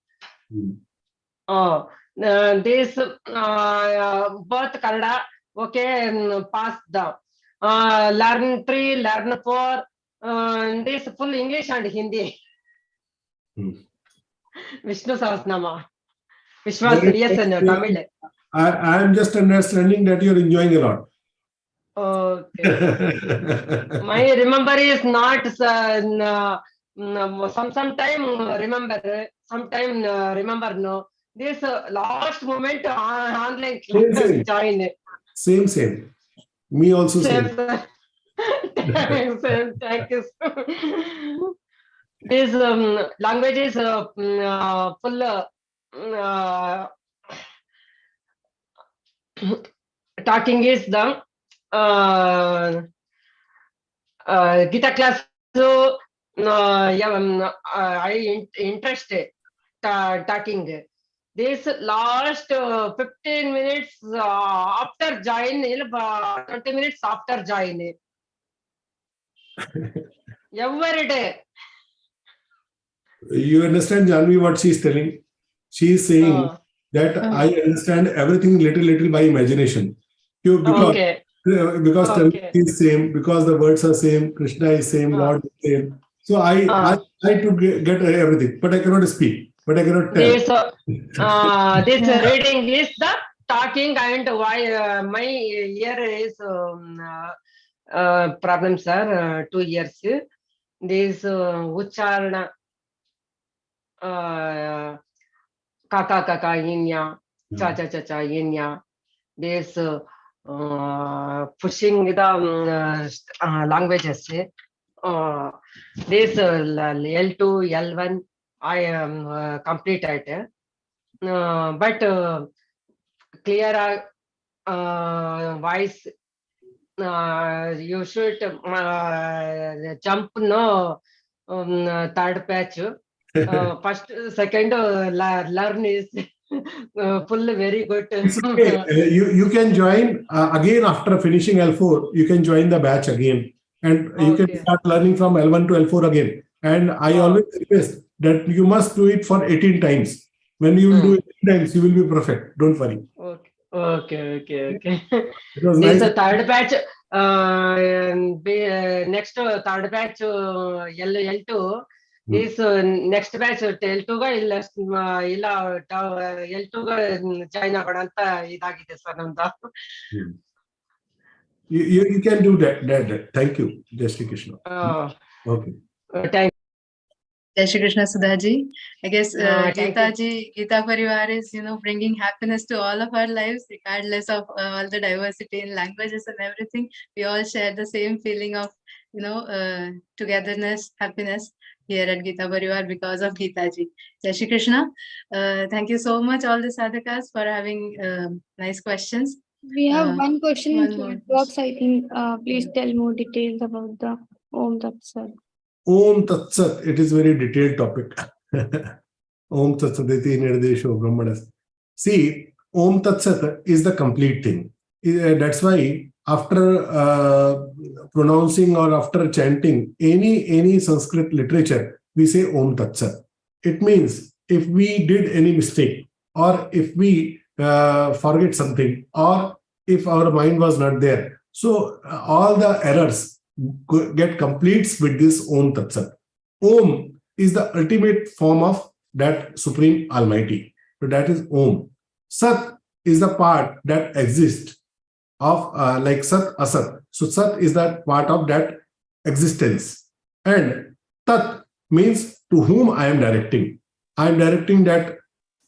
S11: This both Kannada, okay, pass the learn 3, learn 4. This full English and Hindi. Vishnu Sahasranama. Vishwas, yes, and Tamil.
S8: I am just understanding that you are enjoying a lot.
S11: Okay. My remember is not sometime remember, sometime remember no. This last moment online class join.
S8: Same. Me also same.
S11: Thank you. This language is full talking is the Geeta class. So I interested talking. This last 15 minutes after join, 20 minutes after join. Every day.
S8: You understand, Janvi, what she is telling? She is saying that I understand everything little by imagination. Because Tamil is same, because the words are same, Krishna is same, Lord is same. So I try to get everything, but I cannot speak, but I cannot tell.
S11: This reading is the talking, and why my ear is problem, sir. 2 years. This ucharana kaka inya, cha inya. This pushing the languages. This L2, L1 I am completed, but clear voice. You should jump no third patch. First, second learn is full very good.
S8: You can join again after finishing L4. You can join the batch again, and you can start learning from L1 to L4 again. And I always request that you must do it for 18 times. When you will do it 18 times, you will be perfect. Don't worry.
S11: Okay.
S8: It was
S11: This
S8: nice.
S11: third batch. Next third batch L2. This next batch L2 ga illa L2 ga China kadanta idagide sir namda.
S8: You can do that. Thank you, Jai Shri Krishna. Okay.
S4: Thank Jai Shri Krishna, Sudhaji. I guess Geeta Parivar is, bringing happiness to all of our lives, regardless of all the diversity in languages and everything. We all share the same feeling of, togetherness, happiness here at Geeta Parivar because of Geeta ji. Jai Shri Krishna. Thank you so much, all the sadhakas, for having nice questions.
S7: We have one question in chat box, I think. Please tell more details about the Om Tat Sat.
S8: Om Tat Sat, it is very detailed topic. Om Tat Saditi Nirdesho Brahmanas. See, Om Tat Sat is the complete thing. That's why after pronouncing or after chanting any Sanskrit literature, we say Om Tat Sat. It means if we did any mistake, or if we forget something, or if our mind was not there, so all the errors get completes with this Om Tat Sat. Om is the ultimate form of that Supreme Almighty. So that is Om. Sat is the part that exists of like Sat, Asat. So Sat is that part of that existence. And Tat means to whom I am directing. I am directing that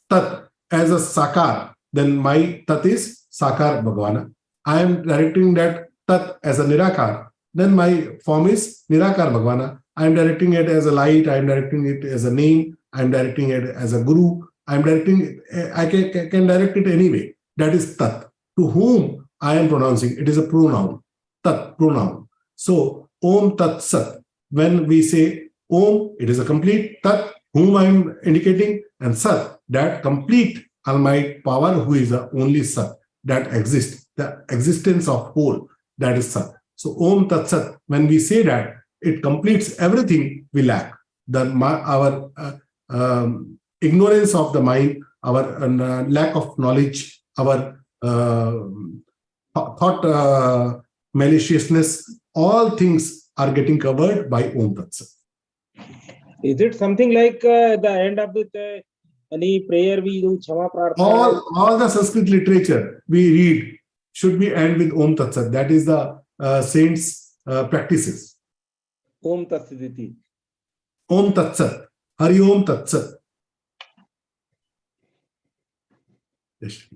S8: Tat as a Sakar. Then my Tat is Sakar Bhagavana. I am directing that Tat as a Nirakar. Then my form is Nirakar Bhagavana. I'm directing it as a light, I'm directing it as a name, I'm directing it as a guru, I can direct it anyway. That is Tat. To whom I am pronouncing, it is a pronoun, Tat, pronoun. So, Om Tat Sat. When we say Om, it is a complete Tat, whom I am indicating, and Sat, that complete Almighty power, who is the only Sat that exists, the existence of whole, that is Sat. So Om Tat Sat, when we say that, it completes everything we lack. Our ignorance of the mind, our lack of knowledge, our thought maliciousness, all things are getting covered by Om Tat Sat.
S9: Is it something like the end of the any prayer we do, Kshama Prarthana?
S8: All the Sanskrit literature we read should be end with Om Tat Sat. That is the saints' practices.
S9: Om Tat Sat.
S8: Om Tat Sat. Hari Om Tat Sat. Yes.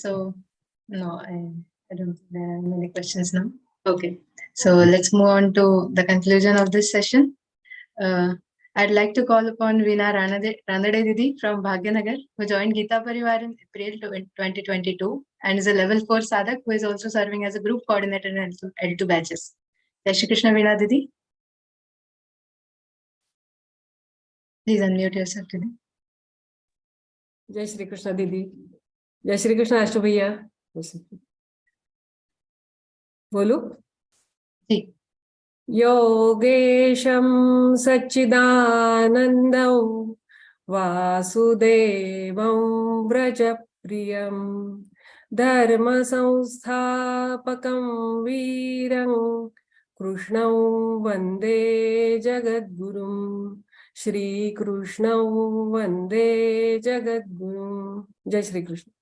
S4: So, no, I don't think there are many questions now. Okay, so let's move on to the conclusion of this session. I'd like to call upon Veena Ranade Didi from Bhagyanagar, who joined Geeta Parivar in April 2022 and is a level 4 sadhak who is also serving as a group coordinator in L2 batches. Jai Shri Krishna, Veena Didi. Please unmute yourself, Didi.
S12: जय श्री कृष्ण दीदी, जय श्री कृष्ण अष्टु भैया, बोलो
S4: जी।
S12: योगेशं सच्चिदानन्दं वासुदेवं व्रजप्रियं धर्म संस्थापकं वीरं कृष्णं वन्दे जगद्गुरुं Shri Krishna Vande Jagadguru. Jai Shri Krishna.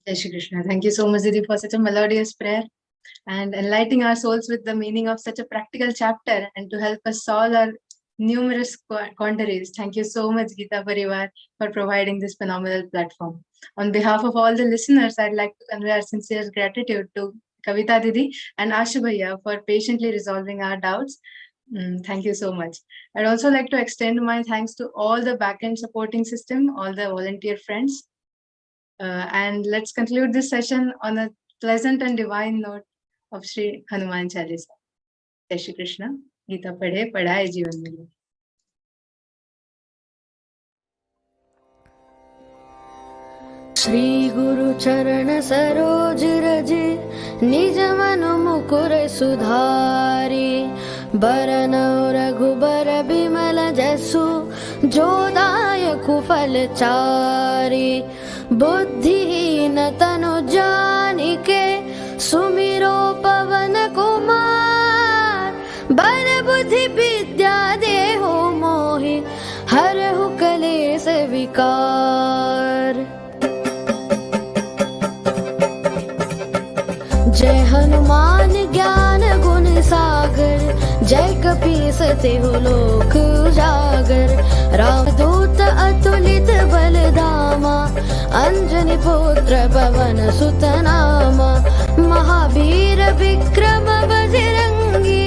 S4: Jai Shri Krishna. Thank you so much, Didi, for such a melodious prayer and enlightening our souls with the meaning of such a practical chapter and to help us solve our numerous quandaries. Thank you so much, Geeta Parivar, for providing this phenomenal platform. On behalf of all the listeners, I'd like to convey our sincere gratitude to Kavita Didi and Ashu Bhaiya for patiently resolving our doubts. Thank you so much. I'd also like to extend my thanks to all the backend supporting system, all the volunteer friends. And let's conclude this session on a pleasant and divine note of Sri Hanuman Chalisa. Jai Shri Krishna. Geeta padhe, padhaye जीवन मिले.
S13: श्री गुरु चरण सरोज रजे निज मन मुकुर सुधारी बरन रघुबर बिमल जसु जो दायकु फल चारी बुद्धिहीन तनु जानिके सुमिरो पवन कुमार बल बुद्धि विद्या देहो मोहि हरहु कलेस विकार जय हनुमान ज्ञान गुण सागर जय कपीस तिहु लोक उजागर रामदूत अतुलित बल धामा अंजनी पुत्र पवन सुत नामा महावीर विक्रम बजरंगी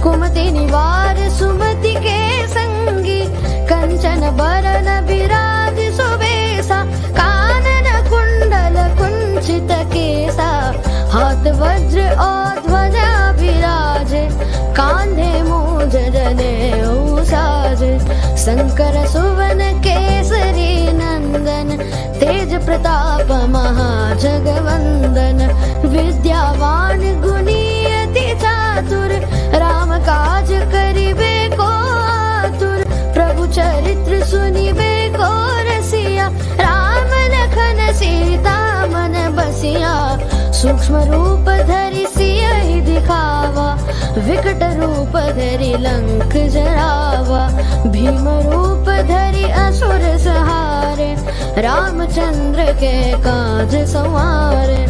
S13: कुमति निवार सुमति के संगी कंचन बरन विराज सुबेसा कानन कुंडल कुंचित केसा हाथ वज्र और ध्वजा विराजे कांधे मूंज जनेऊ साजे शंकर सुवन केसरी नंदन तेज प्रताप महाजगवंदन विद्यावान गुणी अति चातुर राम काज करिबे को आतुर प्रभु चरित्र सुनिबे को रसिया राम लखन सीता मन बसिया सूक्ष्म रूप धरि सियहि दिखावा विकट रूप धरि लंक जरावा भीम रूप धरि असुर सहारे रामचंद्र के काज संवारे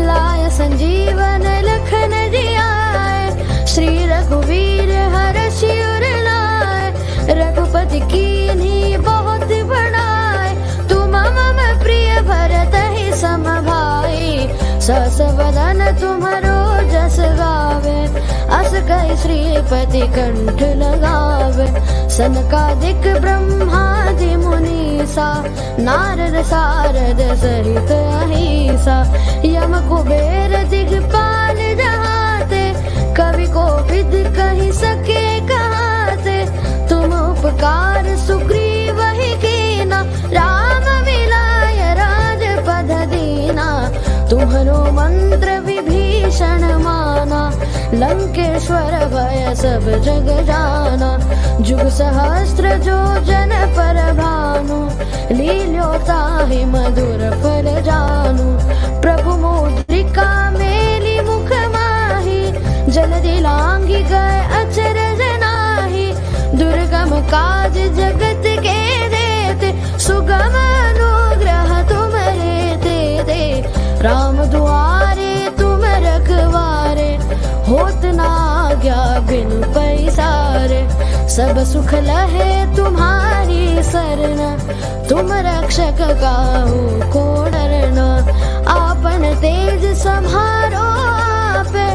S13: लाय संजीवन लखन जियाए श्री रघुवीर हरषि उर लाए रघुपति कीन्ही बहुत बड़ाई तुम मम प्रिय भरत ही सम भाई सस वदन तुम्हारो जस गावे अस कहि श्रीपति कंठ लगावे। सनकादिक ब्रह्मादि मुनीसा नारद सारद सहित अहिसा। यम कुबेर दिगपाल जहाते कवि कोविद कहि सके कहाते। तुम उपकार सुग्रीव ही कीना राम मिलाय राजपद दीना। तुम्हरो मंत्र विभीषण माना लंकेश्वर भय सब जग जाना। जुग सहस्त्र जो जन पर भानु लील्यो ताहि मधुर फल जानू। प्रभु मुद्रिका मेली मुख माही जल्दी लांघि गए अचरज नाही। दुर्गम काज जगत के देते सुगम अनुग्रह तुम्हारे तेते। राम दुआरे तुम रखवारे होत ना आज्ञा बिन पैसारे। सब सुख लहे तुम्हारी सरन तुम रक्षक काहू को डरना। आपन तेज सम्हारो आपे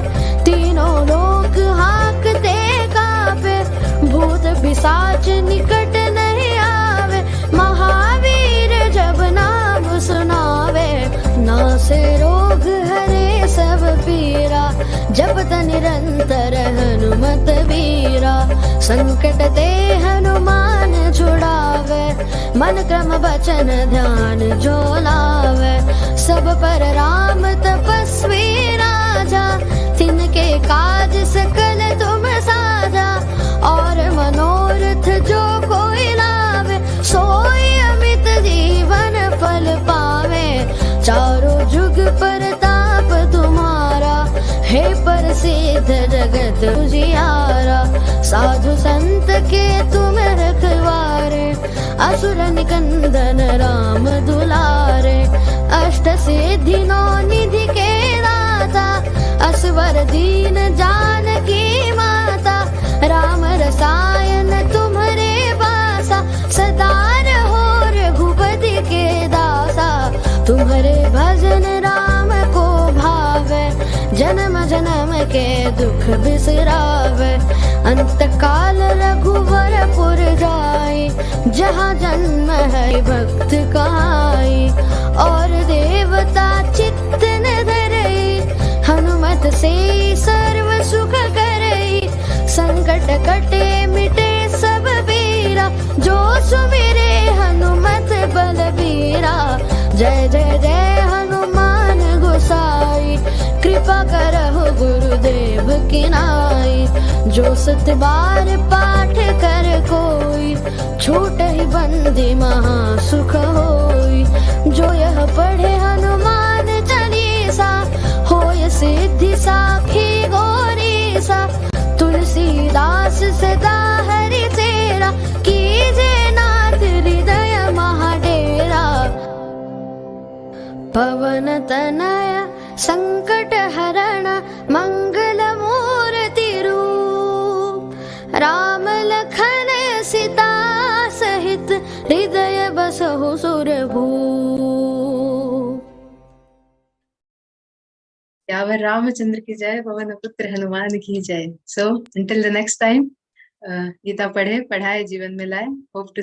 S13: तीनों लोक हाकते कापे। भूत पिशाच निकट नहीं आवे महावीर जब नाम सुनावे। नासे रोग हरे सब पीरा जपत निरंतर हनुमत बीरा। संकट ते हनुमान छुड़ावे मन क्रम वचन ध्यान जो लावे। सब पर राम तपस्वी राजा तिनके काज सकल तुम साजा। और मनोरथ जो कोई लावे सोई अमित जीवन फल पावे। चारों जुग परताप तुम्हारा हे प्रसिद्ध जगत उजियारा। साधु संत के तुम रखवारे असुर निकंदन राम दुलारे। अष्ट सिद्धि नौ निधि के दाता असवर दीन जानकी माता। राम रसायन तुम्हारे वासा सदा रहो रघुपति के दासा। तुम्हारे भजन राम को भावे जन्म जन्म के दुख बिसरावे। अंत काल रघुवर पुर जाई जहाँ जन्म है भक्त कहाई। और देवता चित्त न धरई हनुमत से सर्व सुख करई। संकट कटे मिटे सब पीरा जो सुमिरे हनुमत बलबीरा। जय जय जय हनुमान गोसाई कृपा करहु गुरुदेव की नाई। जो सत बार पाठ कर कोई छूट ही बंदी महा सुख होई। जो यह पढ़े हनुमान चालीसा होय सिद्धि साखी गौरीसा। तुलसीदास सदा हरि तेरा कीजे नाथ हृदय महाडेरा। पवन तनय संकट हरण मंगल मूर्ति रूप। राम लखन सीता सहित हृदय बसहु सुरभूप।
S4: यावर रामचंद्र की जय, पवन पुत्र हनुमान की जय। सो until the next time, Gita पढ़े पढ़ाए जीवन में लाए। Hope to